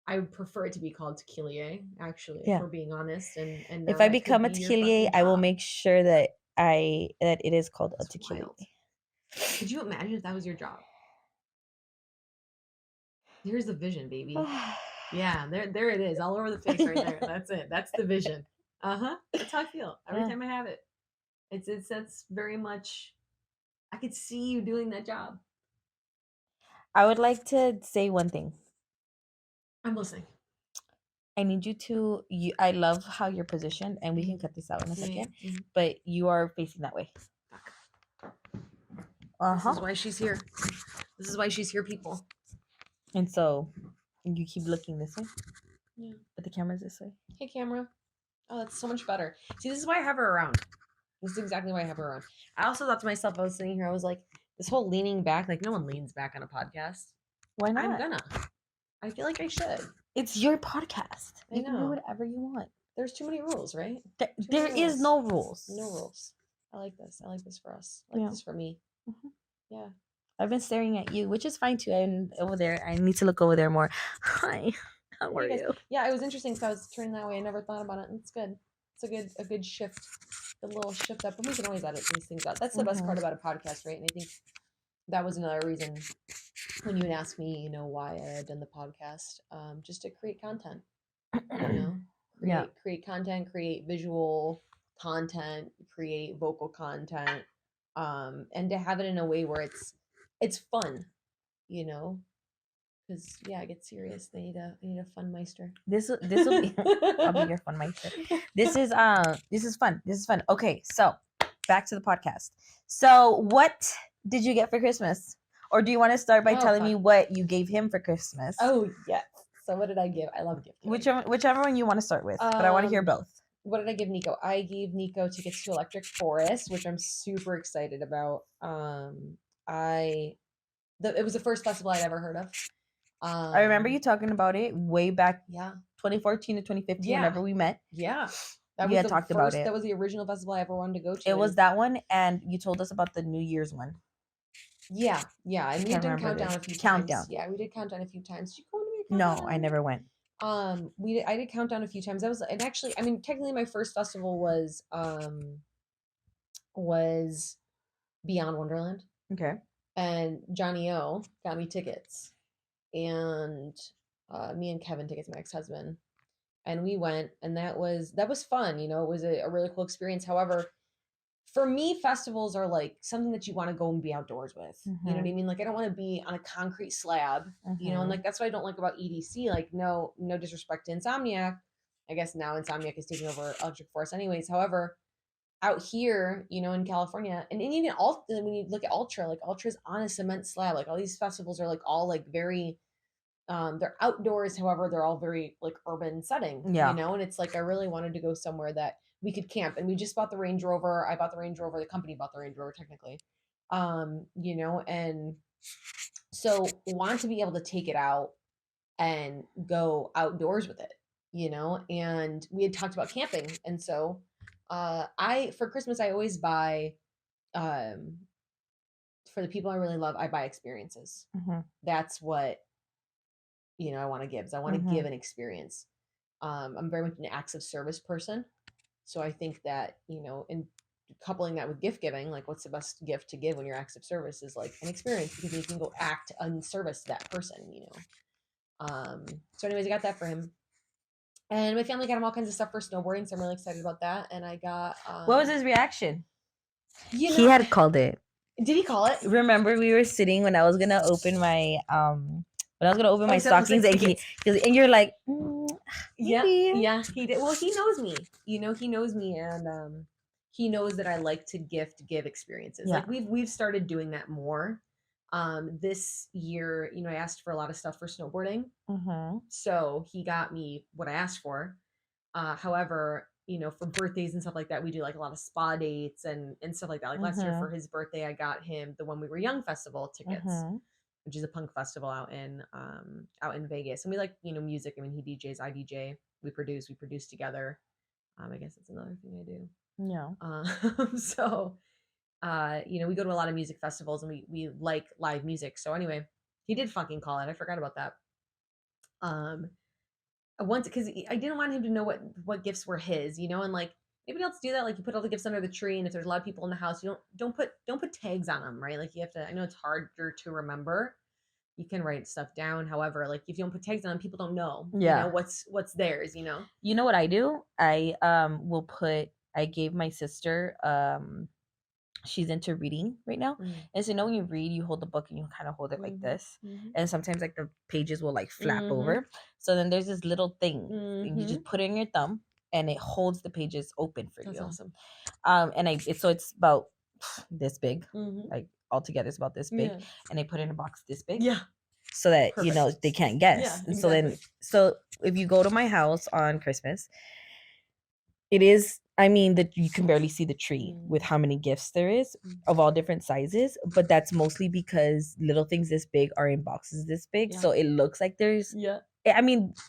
I would prefer it to be called tequilier, actually, if we're being honest. And if I become a tequilier, I will make sure that it is called a tequilier. Could you imagine if that was your job? Here's the vision, baby. Yeah, there it is, all over the face right there. That's it. That's the vision. That's how I feel every time I have it. That's very much. I could see you doing that job. I would like to say one thing. I'm listening. I need you to. I love how you're positioned, and we can cut this out in a second. But you are facing that way. This is why she's here. This is why she's here, people. And so, you keep looking this way. Yeah. But the camera's this way. Hey, camera. Oh, that's so much better. See, this is why I have her around. This is exactly why I have her around. I also thought to myself, I was sitting here, I was like, this whole leaning back, like no one leans back on a podcast. Why not? I'm gonna. I feel like I should. It's your podcast. You can do whatever you want. There's too many rules, right? There is no rules. No rules. I like this. I like this for us. I like this for me. Yeah. I've been staring at you, which is fine too. And over there, I need to look over there more. Hi, how are you? Yeah, it was interesting because I was turning that way. I never thought about it. It's good. It's a good shift. A little shift up, but we can always edit these things out. That's the best part about a podcast, right? And I think that was another reason when you would ask me, you know, why I had done the podcast, just to create content. You know, create content, create visual content, create vocal content, and to have it in a way where it's fun, you know, because I get serious. I need a fun meister. This will be I'll be your fun meister. This is fun. This is fun. Okay, so back to the podcast. So what did you get for Christmas? Or do you want to start by telling me what you gave him for Christmas? Oh yes. So what did I give? I love gift giving. Whichever one you want to start with, but I want to hear both. What did I give Nico? I gave Nico tickets to Electric Forest, which I'm super excited about. It was the first festival I'd ever heard of. I remember you talking about it way back. Yeah. 2014 to 2015, Yeah. whenever we met. Yeah. That We was had the talked about first, it. that was the original festival I ever wanted to go to. It was that one, and you told us about the New Year's one. Yeah. And we had Can't done remember Countdown this. a few Countdown. times. Yeah, we did Countdown a few times. Did you go to me No, I never went. I did Countdown a few times. That was, and actually, I mean, technically my first festival was Beyond Wonderland. Okay. And Johnny O got me tickets, and me and Kevin tickets, my ex-husband, and we went, and that was fun. It was a really cool experience. However, for me, festivals are like something that you want to go and be outdoors with. You know what I mean? Like, I don't want to be on a concrete slab. And like that's what I don't like about EDC. Like, no disrespect to Insomniac. I guess now Insomniac is taking over Electric Forest, anyways. However, out here, in California, and even when you look at Ultra, like Ultra's on a cement slab. Like all these festivals are like all like very, they're outdoors. However, they're all very like urban setting. Yeah. And it's like I really wanted to go somewhere that we could camp. And we just bought the Range Rover. I bought the Range Rover. The company bought the Range Rover technically. And so want to be able to take it out and go outdoors with it. And we had talked about camping, and so I for Christmas I always buy, for the people I really love, I buy experiences. That's what I want to give. I want to give an experience. I'm very much an acts of service person, so I think that in coupling that with gift giving, like what's the best gift to give when you're acts of service is like an experience, because you can go act in service to that person. So anyways, I got that for him. And my family got him all kinds of stuff for snowboarding, so I'm really excited about that. And I got what was his reaction? He had called it. Did he call it? Remember, we were sitting when I was gonna open my stockings, like and you're like, yeah, he did. Well, he knows me. He knows me, and he knows that I like to give experiences. Yeah. Like we've started doing that more. This year, I asked for a lot of stuff for snowboarding, so he got me what I asked for. However, for birthdays and stuff like that, we do like a lot of spa dates and stuff like that. Like last year for his birthday, I got him the When We Were Young festival tickets, which is a punk festival out in Vegas. And we like, music. I mean, he DJs, I DJ, we produce together. I guess that's another thing I do. Yeah. So, we go to a lot of music festivals, and we like live music. So anyway, he did fucking call it. I forgot about that. Once, because I didn't want him to know what gifts were his, and like maybe else do that. Like you put all the gifts under the tree, and if there's a lot of people in the house, you don't put tags on them, right? Like you have to. I know it's harder to remember. You can write stuff down. However, like if you don't put tags on them, people don't know. Yeah. What's theirs. You know what I do? I will put. I gave my sister. She's into reading right now, and so when you read, you hold the book and you kind of hold it like this, and sometimes like the pages will like flap over. So then there's this little thing, and you just put it in your thumb, and it holds the pages open for you. That's awesome. And it's about this big, like altogether it's about this big, and I put it in a box this big. Yeah. So that Perfect. they can't guess. Yeah, And exactly. so if you go to my house on Christmas, it is, that you can barely see the tree with how many gifts there is of all different sizes, but that's mostly because little things this big are in boxes this big. So it looks like there's,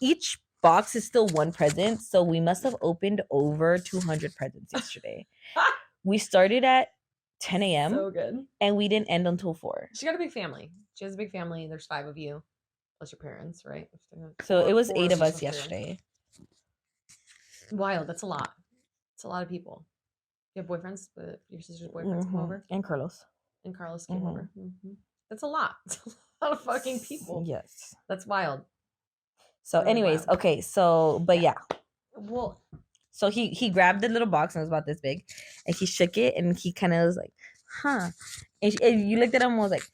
each box is still one present. So we must have opened over 200 presents yesterday. We started at 10 a.m. So good. And we didn't end until 4. She got a big family. She has a big family. There's 5 of you, plus your parents, right? So it was 8 of us yesterday. Wild. That's a lot. It's a lot of people. You have boyfriends, but your sister's boyfriends come over, and Carlos came over. That's a lot. It's a lot of fucking people. Yes, that's wild. So, really anyways, wild. Okay. So, but yeah. Well, so he grabbed the little box, and it was about this big, and he shook it, and he kind of was like, "Huh?" And you looked at him and was like,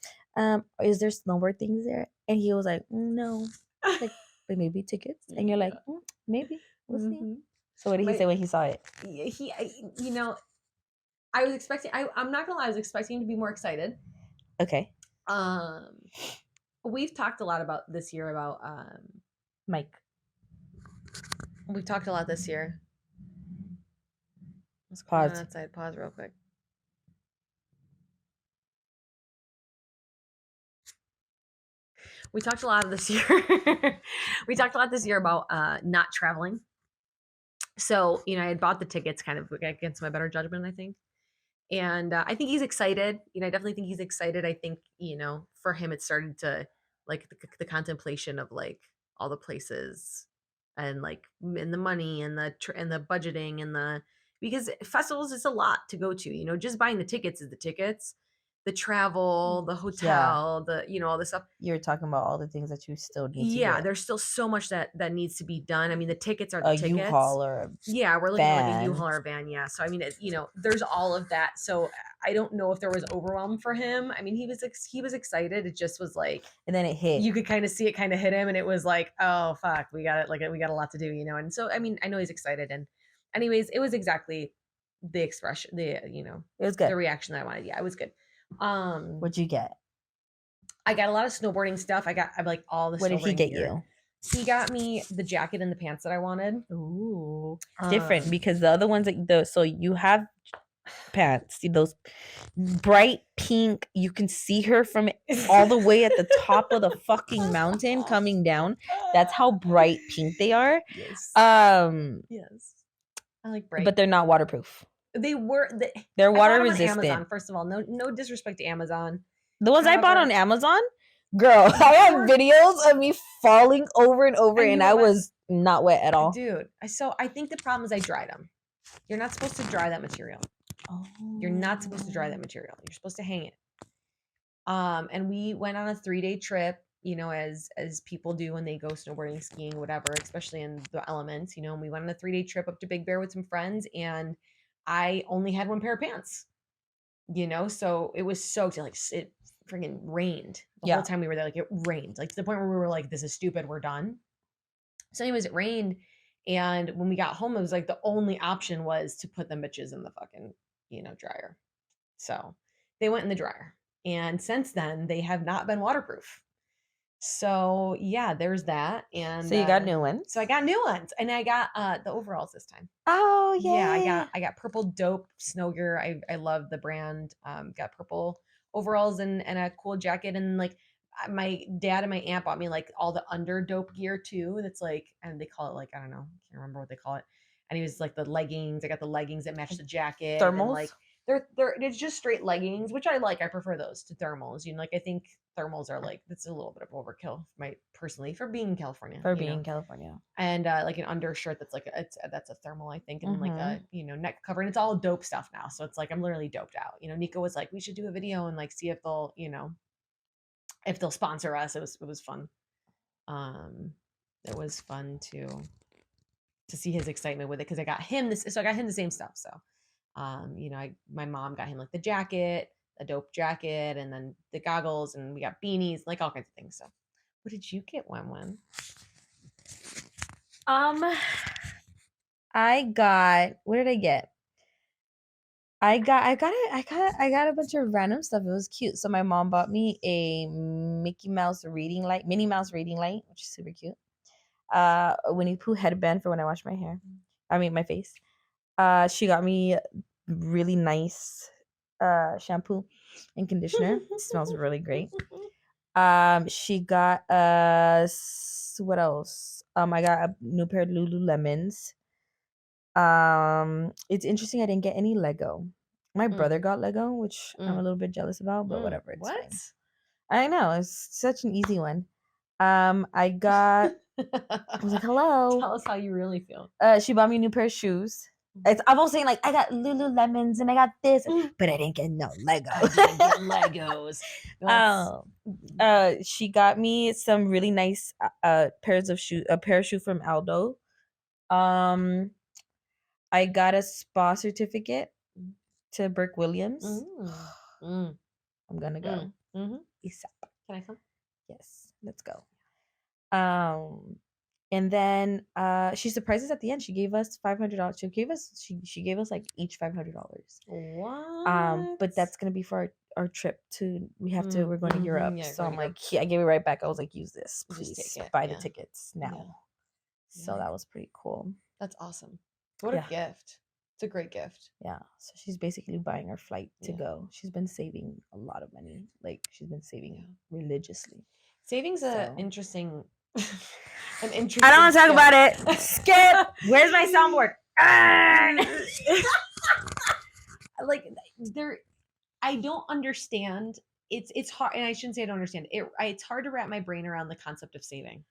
"Is there snowboard things there?" And he was like, "No." Like maybe tickets, and you're like, "Maybe we'll see." So what did he say when he saw it? I was expecting. I'm not gonna lie. I was expecting to be more excited. Okay. We've talked a lot about this year about Mike. We've talked a lot this year. Let's pause. Outside. Pause real quick. We talked a lot this year. We talked a lot this year about not traveling. So, I had bought the tickets kind of against my better judgment, I think. And I think he's excited. I definitely think he's excited. I think, for him, it started to like the contemplation of like all the places and like and the money and and the budgeting and because festivals is a lot to go to, just buying the tickets is the tickets, the travel, the hotel, all this stuff. You're talking about all the things that you still need to Yeah, get. there's still so much that needs to be done. I mean, the tickets are A the tickets. U-Haul or a Yeah, we're looking at like a van. U-Haul or a van. Yeah. So I mean, there's all of that. So I don't know if there was overwhelm for him. I mean, he was excited. It just was like, and then it hit. you could kind of see it kind of hit him, and it was like, oh fuck, we got it. Like we got a lot to do, And so I mean, I know he's excited. And anyways, it was exactly the expression, it was good. The reaction that I wanted. Yeah, it was good. What'd you get? I got a lot of snowboarding stuff. I'm like all the. What did he get gear. you? He got me the jacket and the pants that I wanted. Ooh, different because the other ones so you have pants, see those bright pink. You can see her from all the way at the top of the fucking mountain coming down. That's how bright pink they are. Yes. Yes. I like bright, but they're not waterproof. They're water resistant. Amazon, first of all, no disrespect to Amazon. The ones I bought on Amazon, girl, I have videos of me falling over and over, and I was not wet at all. Dude, so I think the problem is I dried them. You're not supposed to dry that material. Oh. You're not supposed to dry that material. You're supposed to hang it. And we went on a 3-day trip, as people do when they go snowboarding, skiing, whatever, especially in the elements, and we went on a 3-day trip up to Big Bear with some friends, and I only had one pair of pants, so it was soaked, like it freaking rained the whole time we were there. Like it rained, like to the point where we were like, this is stupid, we're done. So anyways, it rained. And when we got home, it was like the only option was to put them bitches in the fucking, dryer. So they went in the dryer. And since then, they have not been waterproof. So yeah, there's that. And so you got new ones. So I got new ones, and I got the overalls this time. Oh yeah, I got purple dope snow gear. I love the brand. Got purple overalls and a cool jacket, and like my dad and my aunt bought me like all the under dope gear too. That's like, and they call it like, I don't know, I can't remember what they call it. And it was like the leggings. I got the leggings that match the jacket. Thermals. And like it's just straight leggings, which I like. I prefer those to thermals. Like I think thermals are like, that's a little bit of overkill, personally, for being in California. And like an undershirt that's like that's a thermal, I think, and like a neck cover, and it's all dope stuff now. So it's like I'm literally doped out. Nico was like, we should do a video and like see if they'll if they'll sponsor us. It was fun. It was fun to see his excitement with it, because I got him the same stuff. So my mom got him like the jacket, a dope jacket, and then the goggles, and we got beanies, like all kinds of things. So what did you get, Wen? I got, what did I get? I got a bunch of random stuff. It was cute. So my mom bought me a Minnie Mouse reading light, which is super cute. Winnie the Pooh headband for when I wash my hair. I mean my face. She got me really nice shampoo and conditioner. It smells really great. She got us, what else? I got a new pair of Lululemons. It's interesting I didn't get any Lego. My brother got Lego, which I'm a little bit jealous about, but whatever. It's fine. I know, it's such an easy one. I got I was like, hello. Tell us how you really feel. She bought me a new pair of shoes. I'm all saying like, I got Lululemons and I got this, but I didn't get no Legos. I didn't get Legos. She got me some really nice pairs of shoes. A pair of shoes from Aldo. I got a spa certificate to Burke Williams. I'm gonna go. ASAP. Can I come? Yes, let's go. And then she surprised us at the end. She gave us $500. She gave us like each $500. What? But that's gonna be for our trip to. We're going to Europe. Yeah, so I'm like, I gave it right back. I was like, use this, please. Buy the tickets now. Yeah. So that was pretty cool. That's awesome. What a gift. It's a great gift. Yeah. So she's basically buying our flight to go. She's been saving a lot of money. Like she's been saving religiously. Saving's So. an interesting an interesting I don't want to talk skill. about it. Skip. Where's my soundboard? Like there, I don't understand. It's hard, and I shouldn't say I don't understand. It's hard to wrap my brain around the concept of saving.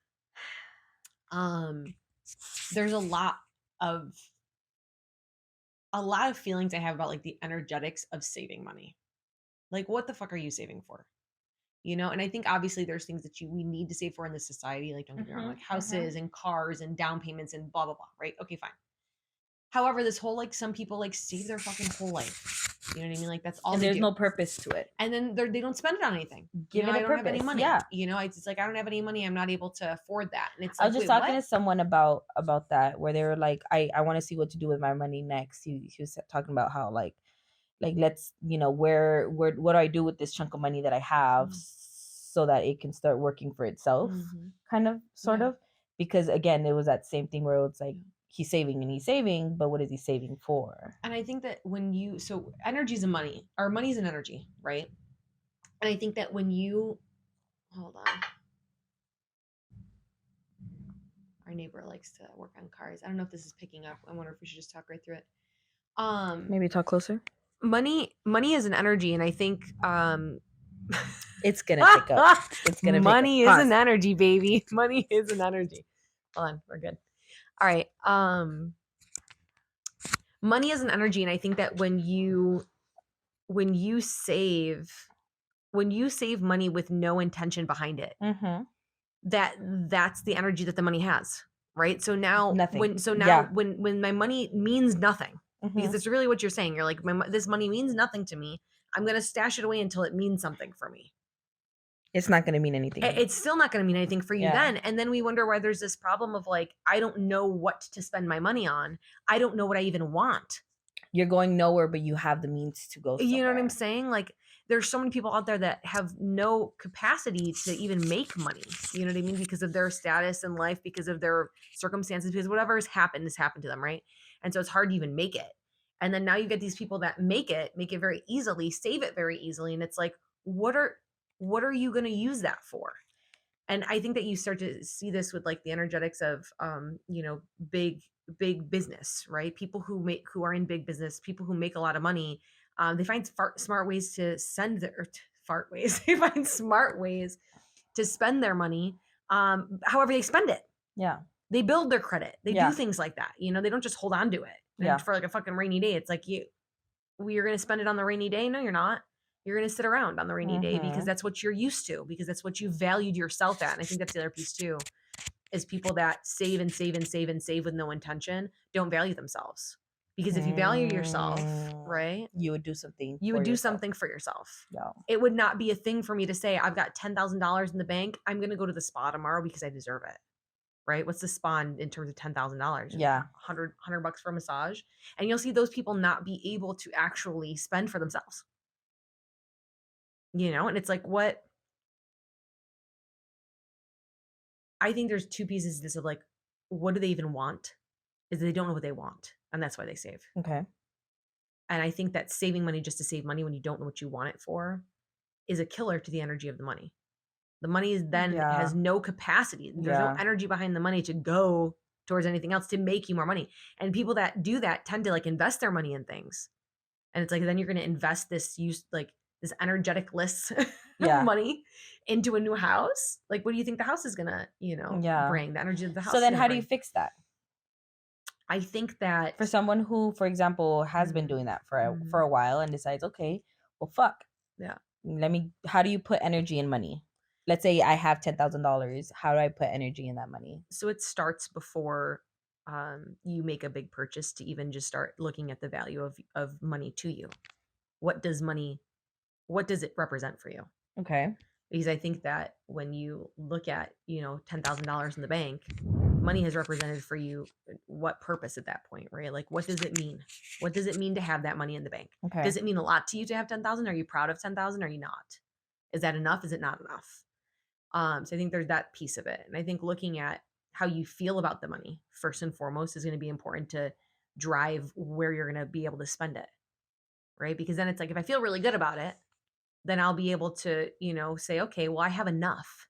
There's a lot of feelings I have about like the energetics of saving money. Like, what the fuck are you saving for? You know, and I think obviously there's things that we need to save for in this society. Like, don't get me wrong, like houses and cars and down payments and blah blah blah. Right? Okay, fine. However, this whole like some people like save their fucking whole life. You know what I mean? Like that's all. And they there's do. no purpose to it. And then they don't spend it on anything. Give it a I don't purpose. have any money. Yeah. You know, it's like I don't have any money. I'm not able to afford that. And it's I like, was just wait, talking to someone about that, where they were like, I want to see what to do with my money next. He was talking about how like let's, you know, where what do I do with this chunk of money that I have so that it can start working for itself, kind of, sort of. Because again, it was that same thing where it's like he's saving, but what is he saving for? And I think that so energy is a money, or money is an energy, right? And I think that when you, hold on. Our neighbor likes to work on cars. I don't know if this is picking up. I wonder if we should just talk right through it. Maybe talk closer. Money is an energy, and I think it's gonna pick up. It's gonna money is an energy, baby. Money is an energy. Hold on, we're good. All right. Money is an energy, and I think that when you save money with no intention behind it, that's the energy that the money has, right? So now when my money means nothing, because it's really what you're saying, you're like, this money means nothing to me, I'm gonna stash it away until it means something for me. It's not going to mean anything. It's still not going to mean anything for you then. And then we wonder why there's this problem of like, I don't know what to spend my money on. I don't know what I even want. You're going nowhere, but you have the means to go somewhere. You know what I'm saying? Like, there's so many people out there that have no capacity to even make money. You know what I mean? Because of their status in life, because of their circumstances, because whatever has happened to them, right? And so it's hard to even make it. And then now you get these people that make it very easily, save it very easily. And it's like, what are you going to use that for? And I think that you start to see this with like the energetics of, you know, big business, right? People who are in big business, people who make a lot of money, they find smart ways to they find smart ways to spend their monge, however they spend it. Yeah. They build their credit. They do things like that. You know, they don't just hold on to it. And for like a fucking rainy day. It's like, you're going to spend it on the rainy day. No, you're not. You're going to sit around on the rainy day because that's what you're used to, because that's what you valued yourself at. And I think that's the other piece too, is people that save and save and save and save with no intention don't value themselves. Because if you value yourself, right, you would do something. You would do something for yourself. Yeah. It would not be a thing for me to say, I've got $10,000 in the bank. I'm going to go to the spa tomorrow because I deserve it. Right? What's the spa in terms of $10,000? Yeah. $100 for a massage. And you'll see those people not be able to actually spend for themselves. You know, and it's like, what? I think there's two pieces to this of like, what do they even want? Is they don't know what they want. And that's why they save. Okay. And I think that saving money just to save money when you don't know what you want it for is a killer to the energy of the money. The money is then has no capacity. There's no energy behind the money to go towards anything else to make you more money. And people that do that tend to like invest their money in things. And it's like, then you're going to invest this energetic list money into a new house. Like, what do you think the house is going to, bring? The energy of the house. So then how do you fix that? I think that for someone who, for example, has been doing that for a while and decides, okay, well, fuck. Yeah. How do you put energy in money? Let's say I have $10,000. How do I put energy in that money? So it starts before you make a big purchase to even just start looking at the value of money to you. What does it represent for you? Okay. Because I think that when you look at, $10,000 in the bank, money has represented for you what purpose at that point, right? Like, what does it mean? What does it mean to have that money in the bank? Okay. Does it mean a lot to you to have 10,000? Are you proud of 10,000? Are you not? Is that enough? Is it not enough? So I think there's that piece of it. And I think looking at how you feel about the money first and foremost is going to be important to drive where you're going to be able to spend it. Right? Because then it's like, if I feel really good about it, then I'll be able to, say, okay, well, I have enough.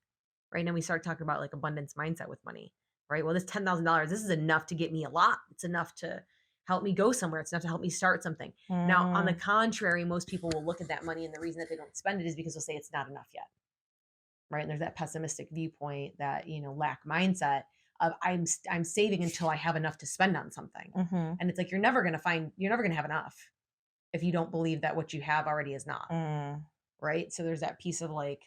right? Now we start talking about like abundance mindset with money, right? Well, this $10,000, this is enough to get me a lot. It's enough to help me go somewhere. It's enough to help me start something. Now, on the contrary, most people will look at that money, and the reason that they don't spend it is because they'll say it's not enough yet, right? And there's that pessimistic viewpoint, that lack mindset of I'm saving until I have enough to spend on something. And it's like you're never gonna have enough if you don't believe that what you have already is not. Right? So there's that piece of like,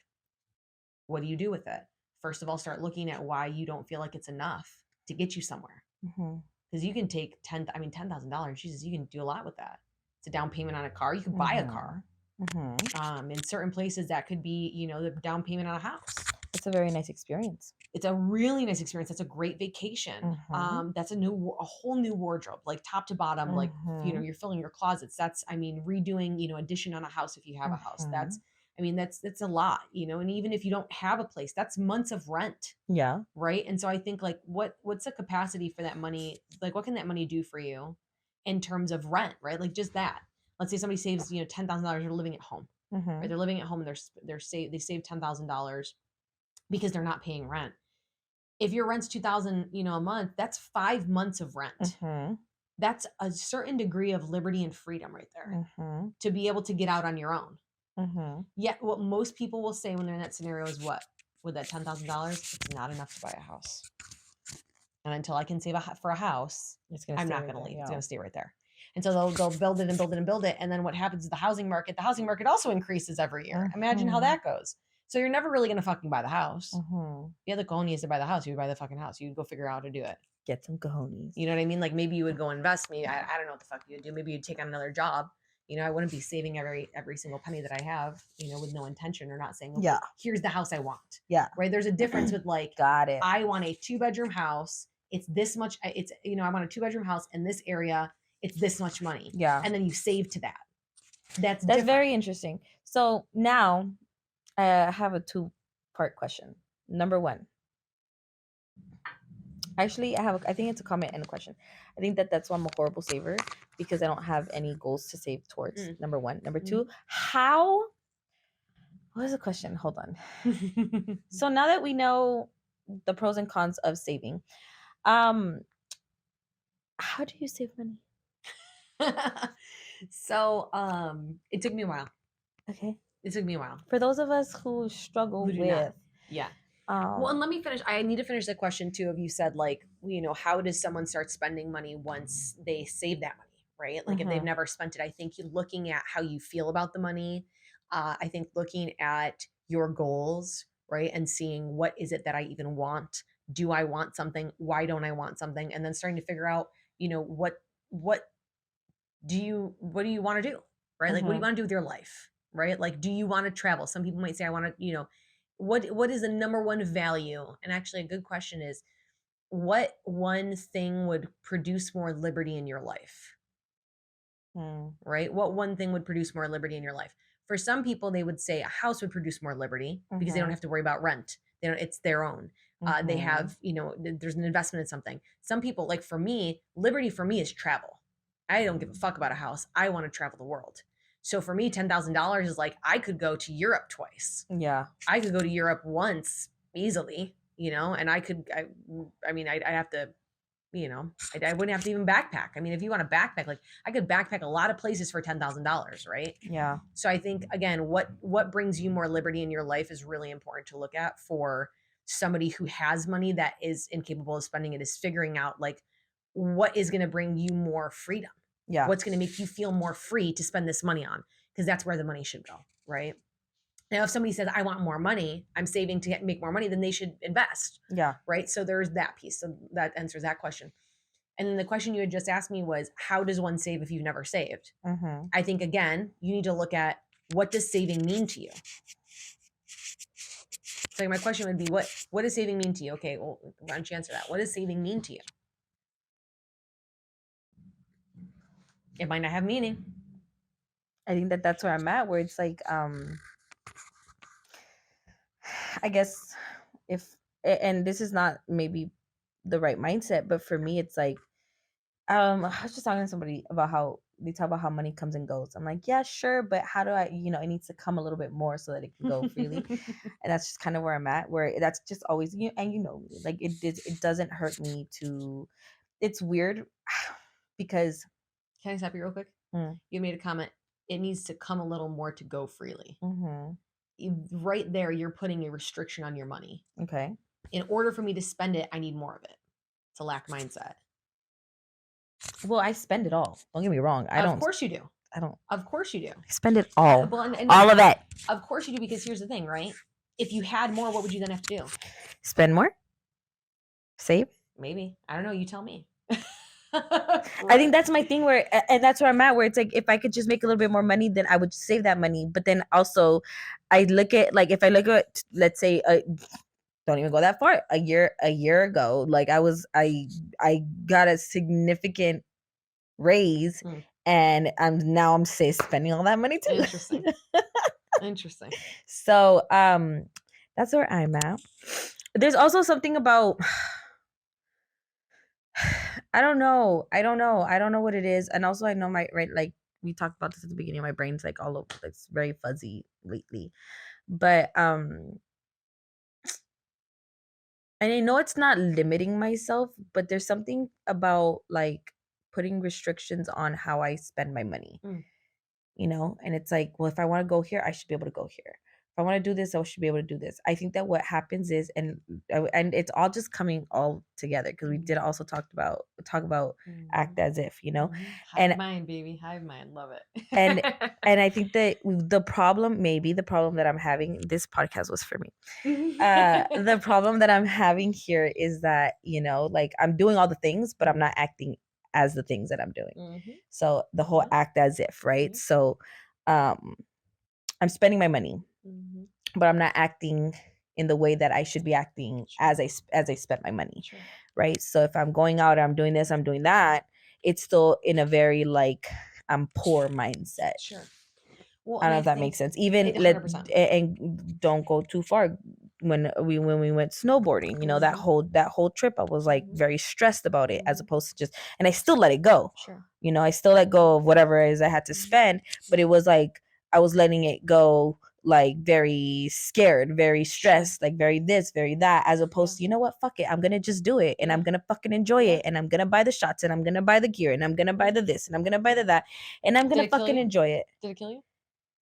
what do you do with it? First of all, start looking at why you don't feel like it's enough to get you somewhere. Because you can take $10,000. Jesus, you can do a lot with that. It's a down payment on a car. You can buy a car. In certain places, that could be, the down payment on a house. It's a very nice experience. It's a really nice experience. That's a great vacation. That's a whole new wardrobe, like top to bottom. Like, you're filling your closets. That's, redoing, addition on a house if you have a house. That's a lot, and even if you don't have a place, that's months of rent. Yeah. Right. And so I think like, what's the capacity for that money? Like, what can that money do for you in terms of rent? Right. Like just that. Let's say somebody saves, $10,000. They're living at home. Right? They're living at home, and they save $10,000 because they're not paying rent. If your rent's $2,000, a month, that's 5 months of rent. That's a certain degree of liberty and freedom right there to be able to get out on your own. Yet what most people will say when they're in that scenario is, what? With that $10,000, it's not enough to buy a house. And until I can save for a house, I'm not going to leave. It's going to stay right there. And so they'll build it and build it and build it. And then what happens is the housing market also increases every year. Imagine how that goes. So you're never really going to fucking buy the house. You have the cojones to buy the house. You would buy the fucking house. You'd go figure out how to do it. Get some cojones. You know what I mean? Like maybe you would go invest. Maybe I don't know what the fuck you would do. Maybe you'd take on another job. I wouldn't be saving every single penny that I have, with no intention, or not saying, okay, here's the house I want. Yeah. Right. There's a difference with like, got it. I want a 2-bedroom house. It's this much. It's, I want a 2-bedroom house in this area. It's this much money. Yeah. And then you save to that. That's very interesting. So now I have a 2-part question. Number 1. Actually, I think it's a comment and a question. I think that's why I'm a horrible saver, because I don't have any goals to save towards. Number 1. Number 2, what is the question? Hold on. So now that we know the pros and cons of saving, how do you save money? So, it took me a while. Okay. It took me a while. For those of us who struggle with. Yeah. Well, and let me finish. I need to finish the question too. Of you said like, how does someone start spending money once they save that money, right? Like if they've never spent it, I think you're looking at how you feel about the money. I think looking at your goals, right? And seeing, what is it that I even want? Do I want something? Why don't I want something? And then starting to figure out, what do you want to do? Right? Like, what do you want to do with your life? Right? Like, do you want to travel? Some people might say, I want to, what is the number one value? And actually a good question is, what one thing would produce more liberty in your life? Right? What one thing would produce more liberty in your life? For some people, they would say a house would produce more liberty because they don't have to worry about rent. It's their own. They have, there's an investment in something. Some people, like for me, liberty for me is travel. I don't give a fuck about a house. I want to travel the world. So for me, $10,000 is like, I could go to Europe twice. Yeah. I could go to Europe once easily, and I'd have to, I wouldn't have to even backpack. I mean, if you want to backpack, like I could backpack a lot of places for $10,000, right? Yeah. So I think, again, what brings you more liberty in your life is really important to look at for somebody who has money that is incapable of spending it, is figuring out like, what is going to bring you more freedom? Yeah. What's going to make you feel more free to spend this money on? Because that's where the money should go, right? Now, if somebody says, I want more money, I'm saving to make more money, then they should invest. Yeah. Right? So there's that piece. So that answers that question. And then the question you had just asked me was, how does one save if you've never saved? I think, again, you need to look at, what does saving mean to you? So my question would be, what does saving mean to you? Okay, well, why don't you answer that? What does saving mean to you? It might not have meaning. I think that's where I'm at, where it's like, I guess and this is not maybe the right mindset, but for me, it's like, I was just talking to somebody about how they talk about how money comes and goes. I'm like, yeah, sure, but how do I, it needs to come a little bit more so that it can go freely. And that's just kind of where I'm at, where that's just always you, and me, like it doesn't hurt me to. It's weird because Can I stop you real quick? You made a comment. It needs to come a little more to go freely. Right there, you're putting a restriction on your money. Okay. In order for me to spend it, I need more of it. It's a lack mindset. Well, I spend it all. Don't get me wrong. I don't. Of course you do. I don't. Of course you do. I spend it all. All of it. Of course you do, because here's the thing, right? If you had more, what would you then have to do? Spend more? Save? Maybe. I don't know. You tell me. I think that's my thing, and that's where I'm at, where it's like, if I could just make a little bit more money, then I would save that money. But then also I look at, like, if I look at, let's say, don't even go that far, a year ago, like I got a significant raise, and I'm spending all that money too. Interesting. So that's where I'm at. There's also something about I don't know what it is. And also I know like we talked about this at the beginning, my brain's like all over, it's very fuzzy lately. But and I know it's not limiting myself, but there's something about like putting restrictions on how I spend my money. And it's like, well, if I want to go here, I should be able to go here. If I want to do this, I should be able to do this. I think that what happens is, and it's all just coming all together, because we did also talk about act as if, Hive mind, baby, hive mind, love it. and I think that the problem that I'm having, this podcast was for me. The problem that I'm having here is that, like, I'm doing all the things, but I'm not acting as the things that I'm doing. So the whole act as if, right? So I'm spending my money, but I'm not acting in the way that I should be acting as I spent my money. Right? So if I'm going out, I'm doing this, I'm doing that, it's still in a very like I'm poor mindset. Well, I don't know if that makes sense. Even and don't go too far. When we went snowboarding, that whole trip, I was like very stressed about it, as opposed to just, and I still let it go. I still let go of whatever it is I had to spend, but it was like I was letting it go, like very scared, very stressed, like very this, very that, as opposed to, what, fuck it, I'm gonna just do it, and I'm gonna fucking enjoy it, and I'm gonna buy the shots, and I'm gonna buy the gear, and I'm gonna buy the this, and I'm gonna buy the that, and I'm gonna fucking enjoy it. Did it kill you?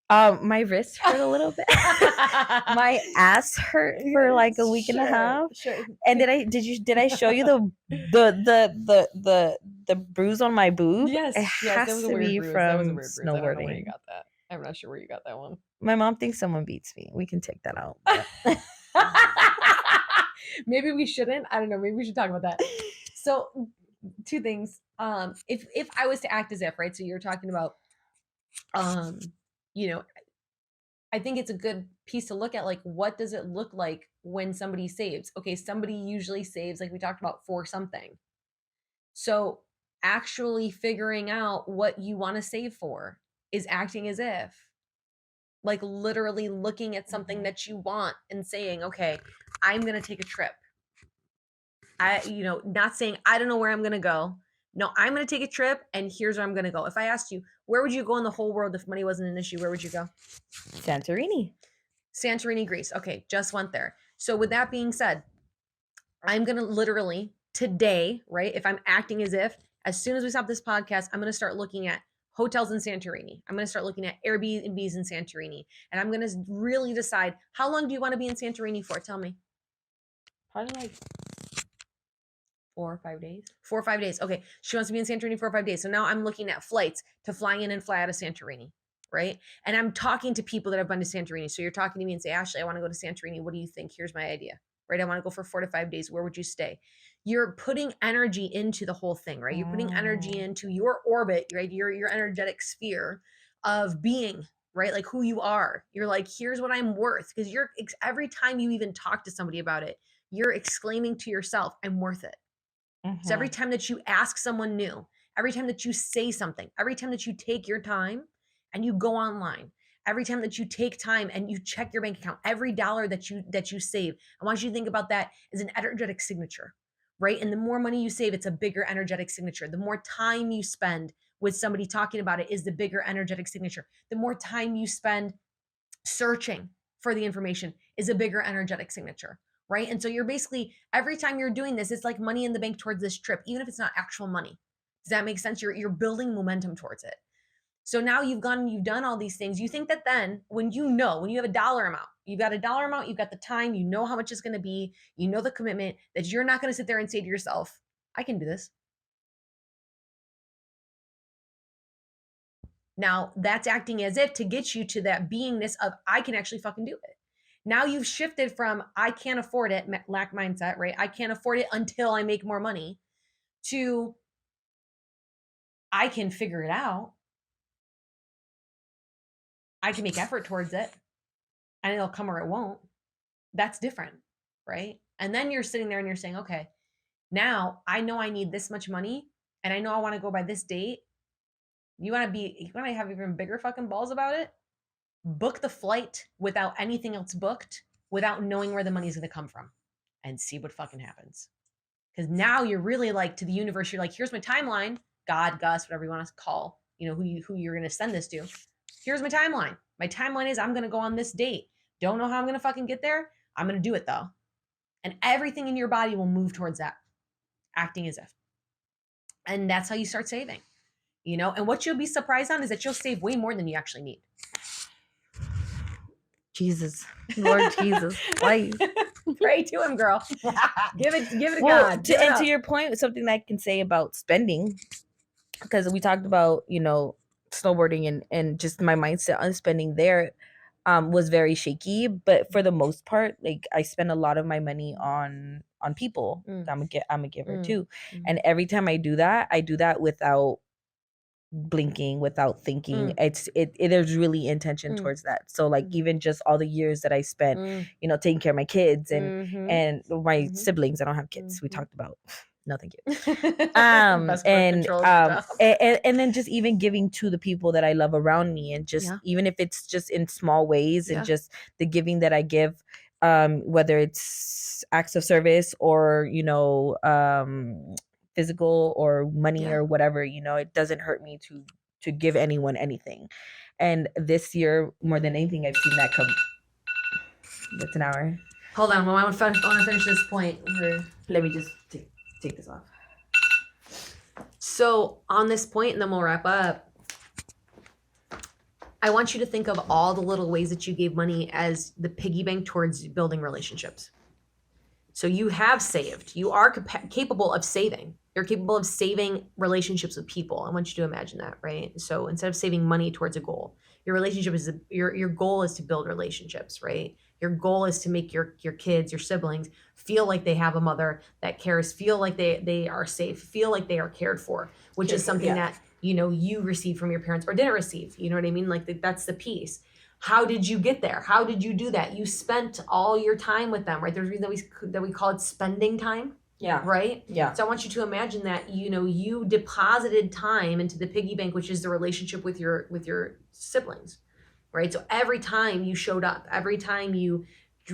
My wrist hurt a little bit. My ass hurt for like a week and a half. And did I show you the bruise on my boob? Yes, it has to be from snowboarding. I don't know where you got that. I'm not sure where you got that one. My mom thinks someone beats me. We can take that out. Maybe we shouldn't. I don't know. Maybe we should talk about that. So, two things. If I was to act as if, right? So you're talking about, I think it's a good piece to look at, like, what does it look like when somebody saves? Okay, somebody usually saves, like we talked about, for something. So actually figuring out what you want to save for is acting as if, like literally looking at something that you want and saying, okay, I'm going to take a trip. Not saying, I don't know where I'm going to go. No, I'm going to take a trip, and here's where I'm going to go. If I asked you, where would you go in the whole world if money wasn't an issue? Where would you go? Santorini, Greece. Okay, just went there. So with that being said, I'm going to literally today, right? If I'm acting as if, as soon as we stop this podcast, I'm going to start looking at hotels in Santorini. I'm going to start looking at Airbnbs in Santorini. And I'm going to really decide, how long do you want to be in Santorini for? Tell me. Probably like 4 or 5 days. 4 or 5 days. Okay. She wants to be in Santorini 4 or 5 days. So now I'm looking at flights to fly in and fly out of Santorini, right? And I'm talking to people that have been to Santorini. So you're talking to me and say, Ashley, I want to go to Santorini. What do you think? Here's my idea, right? I want to go for 4 to 5 days. Where would you stay? You're putting energy into the whole thing, right? You're putting energy into your orbit, right? Your energetic sphere of being, right? Like who you are. You're like, here's what I'm worth. Because every time you even talk to somebody about it, you're exclaiming to yourself, I'm worth it. So every time that you ask someone new, every time that you say something, every time that you take your time and you go online, every time that you take time and you check your bank account, every dollar that you save, I want you to think about that as an energetic signature, right? And the more money you save, it's a bigger energetic signature. The more time you spend with somebody talking about it is the bigger energetic signature. The more time you spend searching for the information is a bigger energetic signature, right? And so you're basically, every time you're doing this, it's like money in the bank towards this trip, even if it's not actual money. Does that make sense? You're building momentum towards it. So now you've gone and you've done all these things. You think that then when you have a dollar amount, you've got the time, you know how much it's going to be, you know the commitment, that you're not going to sit there and say to yourself, I can do this. Now that's acting as if to get you to that beingness of I can actually fucking do it. Now you've shifted from I can't afford it, lack mindset, right? I can't afford it until I make more money, to I can figure it out. I can make effort towards it and it'll come or it won't. That's different, right? And then you're sitting there and you're saying, okay, now I know I need this much money and I know I want to go by this date. You want to have even bigger fucking balls about it? Book the flight without anything else booked, without knowing where the money is going to come from, and see what fucking happens. Because now you're really like to the universe. You're like, here's my timeline, God, Gus, whatever you want to call, who you're going to send this to. Here's my timeline. My timeline is I'm going to go on this date. Don't know how I'm going to fucking get there. I'm going to do it though. And everything in your body will move towards that, acting as if. And that's how you start saving, and what you'll be surprised on is that you'll save way more than you actually need. Jesus, Lord Jesus, why? Pray to him, girl. give it to well, God. To your point, something that I can say about spending, because we talked about, snowboarding and just my mindset on spending there was very shaky. But for the most part, like I spend a lot of my money on people. I'm a giver too. And every time I do that without blinking, without thinking. There's really intention towards that. So like even just all the years that I spent taking care of my kids and my siblings. I don't have kids. We talked about nothing cute. And then just even giving to the people that I love around me, and just even if it's just in small ways, and just the giving that I give, whether it's acts of service or physical or money or whatever, it doesn't hurt me to give anyone anything. And this year, more than anything, I've seen that come. That's an hour. Hold on, I want to finish this point. Let me just take this off. So on this point, and then we'll wrap up, I want you to think of all the little ways that you gave money as the piggy bank towards building relationships. So you have saved. You are capable of saving. You're capable of saving relationships with people. I want you to imagine that, right? So instead of saving money towards a goal, your relationship is your goal is to build relationships, right? Your goal is to make your kids, your siblings feel like they have a mother that cares, feel like they are safe, feel like they are cared for, which is something that you received from your parents or didn't receive. You know what I mean? Like that's the piece. How did you get there? How did you do that? You spent all your time with them, right? There's a reason that we call it spending time. Yeah. Right? Yeah. So I want you to imagine that, you deposited time into the piggy bank, which is the relationship with your siblings, right? So every time you showed up, every time you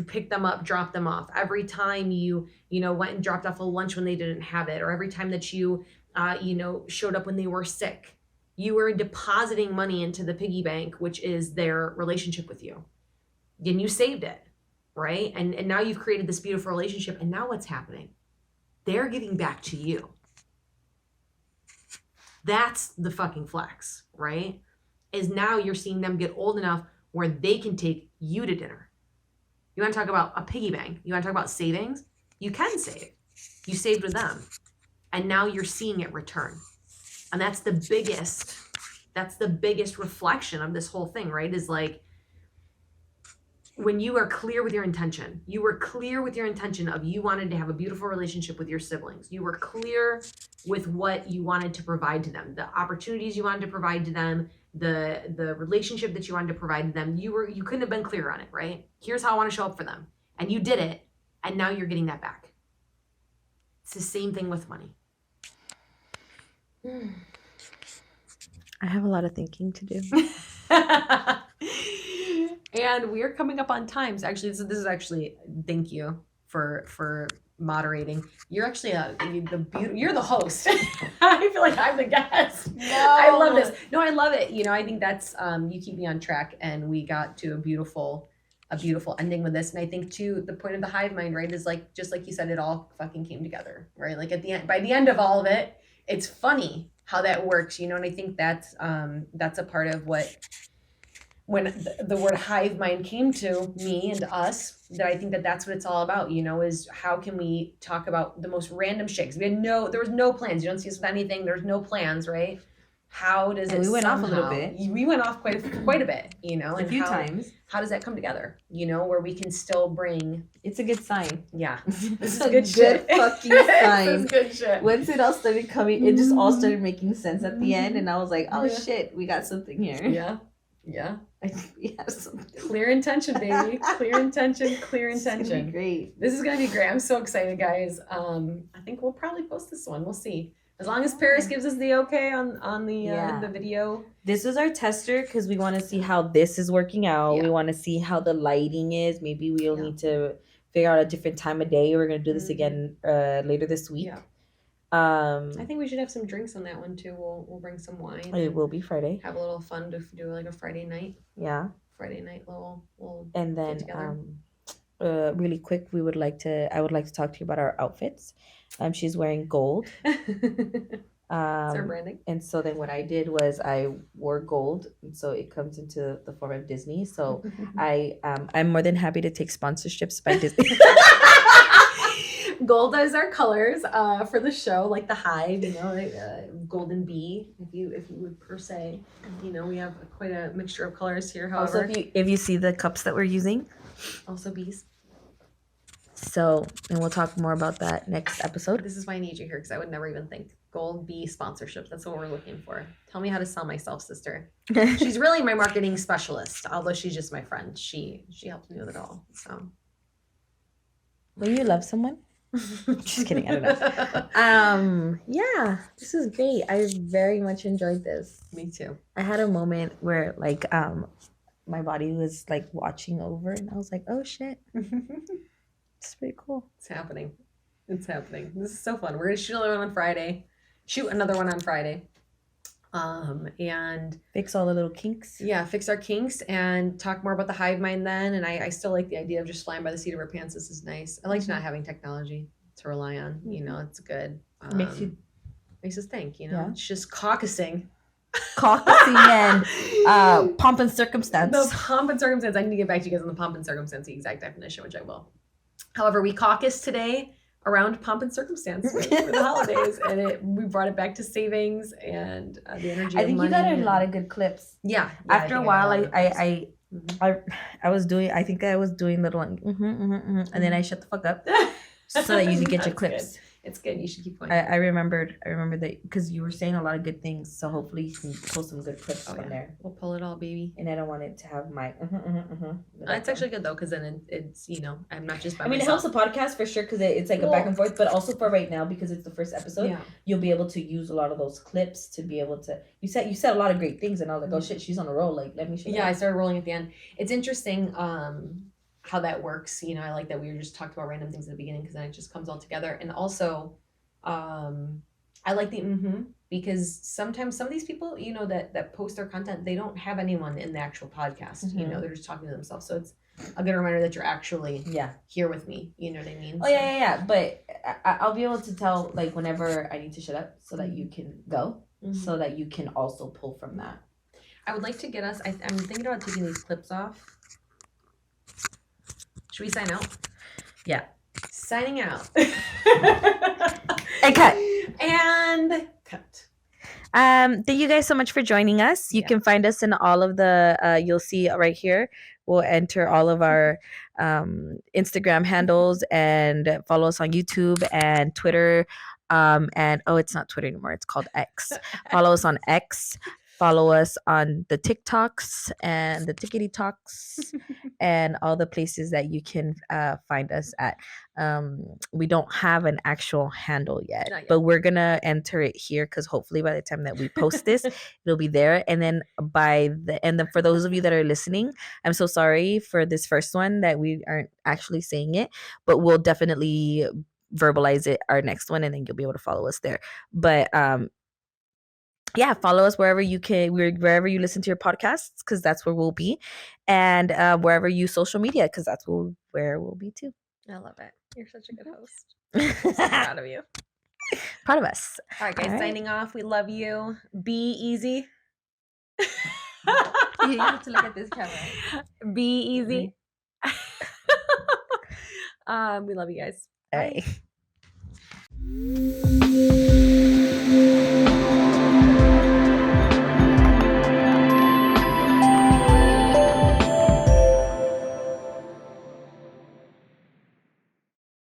picked them up, dropped them off, every time you went and dropped off a lunch when they didn't have it, or every time that you showed up when they were sick, you were depositing money into the piggy bank, which is their relationship with you. And you saved it, right? And now you've created this beautiful relationship. And now what's happening? They're giving back to you. That's the fucking flex, right? Is now you're seeing them get old enough where they can take you to dinner. You want to talk about a piggy bank? You want to talk about savings? You can save. You saved with them. And now you're seeing it return. And that's the biggest reflection of this whole thing, right? Is like, when you are clear with your intention, you were clear with your intention of you wanted to have a beautiful relationship with your siblings. You were clear with what you wanted to provide to them, the opportunities you wanted to provide to them, the relationship that you wanted to provide to them. You couldn't have been clearer on it, right? Here's how I want to show up for them. And you did it. And now you're getting that back. It's the same thing with money. I have a lot of thinking to do. And we're coming up on times. Actually, this is actually, thank you for moderating. You're actually you're the host. I feel like I'm the guest. I love this. No, I love it. You know, I think that's you keep me on track, and we got to a beautiful ending with this. And I think too, the point of the hive mind, right, is like just like you said, it all fucking came together, right? Like at the end, by the end of all of it, it's funny how that works, you know. And I think that's a part of what, when the word hive mind came to me and to us, that I think that that's what it's all about, you know, is how can we talk about the most random shit? 'Cause there was no plans. You don't see us with anything. There's no plans, right? How does it? We went off a somehow- little bit. We went off quite a bit, you know, A few times. How does that come together? You know, where we can still bring. It's a good sign. Yeah, This is a a good shit. fucking This sign. is good shit. Once it all started coming, it just all started making sense at the end, and I was like, "Oh Yeah. shit, we got something here." Yeah, yeah. I think we have something. Clear intention, baby. Clear intention. Clear It's gonna be intention. great. This is gonna be great. I'm so excited, guys. I think we'll probably post this one. We'll see. As long as Paris gives us the okay on the video. This was our tester because we want to see how this is working out. Yeah. We want to see how the lighting is. Maybe we'll Yeah. need to figure out a different time of day. We're gonna do this Mhm. again later this week. Yeah. I I think we should have some drinks on that one too. We'll bring some wine. it and will be Friday. have a little fun to do like a Friday night. Yeah. Friday night little. And then together. really quick, I would like to talk to you about our outfits. She's wearing gold. It's our branding. And so then what I did was I wore gold, and so it comes into the form of Disney. So I'm more than happy to take sponsorships by Disney. Gold is our colors for the show, like the hive, you know, like, golden bee, if you would per se. You know, we have quite a mixture of colors here. Also, However, if you see the cups that we're using, also bees. so and we'll talk more about that next episode. This is why I need you here, because I would never even think gold bee sponsorships. That's what we're looking for. Tell me how to sell myself, sister. She's really my marketing specialist, although she's just my friend. She helps me with it all. So. Will you love someone? Just kidding. I don't know. Yeah, this is great. I very much enjoyed this. Me too. I had a moment where like my body was like watching over, and I was like, oh shit, it's pretty cool. It's happening. It's happening. This is so fun. We're gonna shoot another one on Friday. Shoot another one on Friday. And Fix all the little kinks. yeah, fix our kinks and talk more about the hive mind then. And I still like the idea of just flying by the seat of our pants. This is nice. I like not having technology to rely on. You know, it's good. Makes us think, you know. Yeah. It's just caucusing. Caucusing and pomp and circumstance. The pomp and circumstance. I need to get back to you guys on the pomp and circumstance, the exact definition, which I will. However, we caucus today around pomp and circumstance for the holidays, and we brought it back to savings and the energy. I think of you money got a lot of good clips. Yeah. After a while, I I was doing. I think I was doing little, and then I shut the fuck up so that you could get your That's clips. it's good. You should keep going. I remembered that because you were saying a lot of good things, so hopefully you can pull some good clips Oh, from yeah. there. We'll pull it all, baby. And I don't want it to have my. It's actually good though, because then it's I'm not just by I mean, myself. it helps the podcast for sure because it's like a back and forth, but also for right now because it's the first episode, Yeah. you'll be able to use a lot of those clips to be able to. You said a lot of great things, and I was like, oh shit, she's on a roll. Like, let me show. Yeah, I started rolling at the end. It's interesting how that works. You know, I like that we were just talked about random things at the beginning because then it just comes all together. And also, I like the because sometimes some of these people, you know, that post their content, they don't have anyone in the actual podcast. You know, they're just talking to themselves. So it's a good reminder that you're actually here with me. You know what I mean? Oh yeah. But I'll be able to tell like whenever I need to shut up so that you can go, so that you can also pull from that. I would like to get us. I'm thinking about taking these clips off. Should we sign out? Yeah. Signing out. And cut. And cut. Thank you guys so much for joining us. You can find us in all of the you'll see right here. We'll enter all of our Instagram handles and follow us on YouTube and Twitter. And it's not Twitter anymore. It's called X. Follow us on X. Follow us on the TikToks and the Tickety Talks and all the places that you can find us at. We don't have an actual handle yet, but we're going to enter it here because hopefully by the time that we post this, it'll be there. And then for those of you that are listening, I'm so sorry for this first one that we aren't actually saying it, but we'll definitely verbalize it our next one, and then you'll be able to follow us there. But yeah, follow us wherever you listen to your podcasts, because that's where we'll be, and wherever you social media, because that's where we'll be too. I love it. You're such a good host. I'm so proud of you. Proud of us. All right, guys, signing off. We love you. Be easy. You have to look at this camera. Be easy. We love you guys. All right.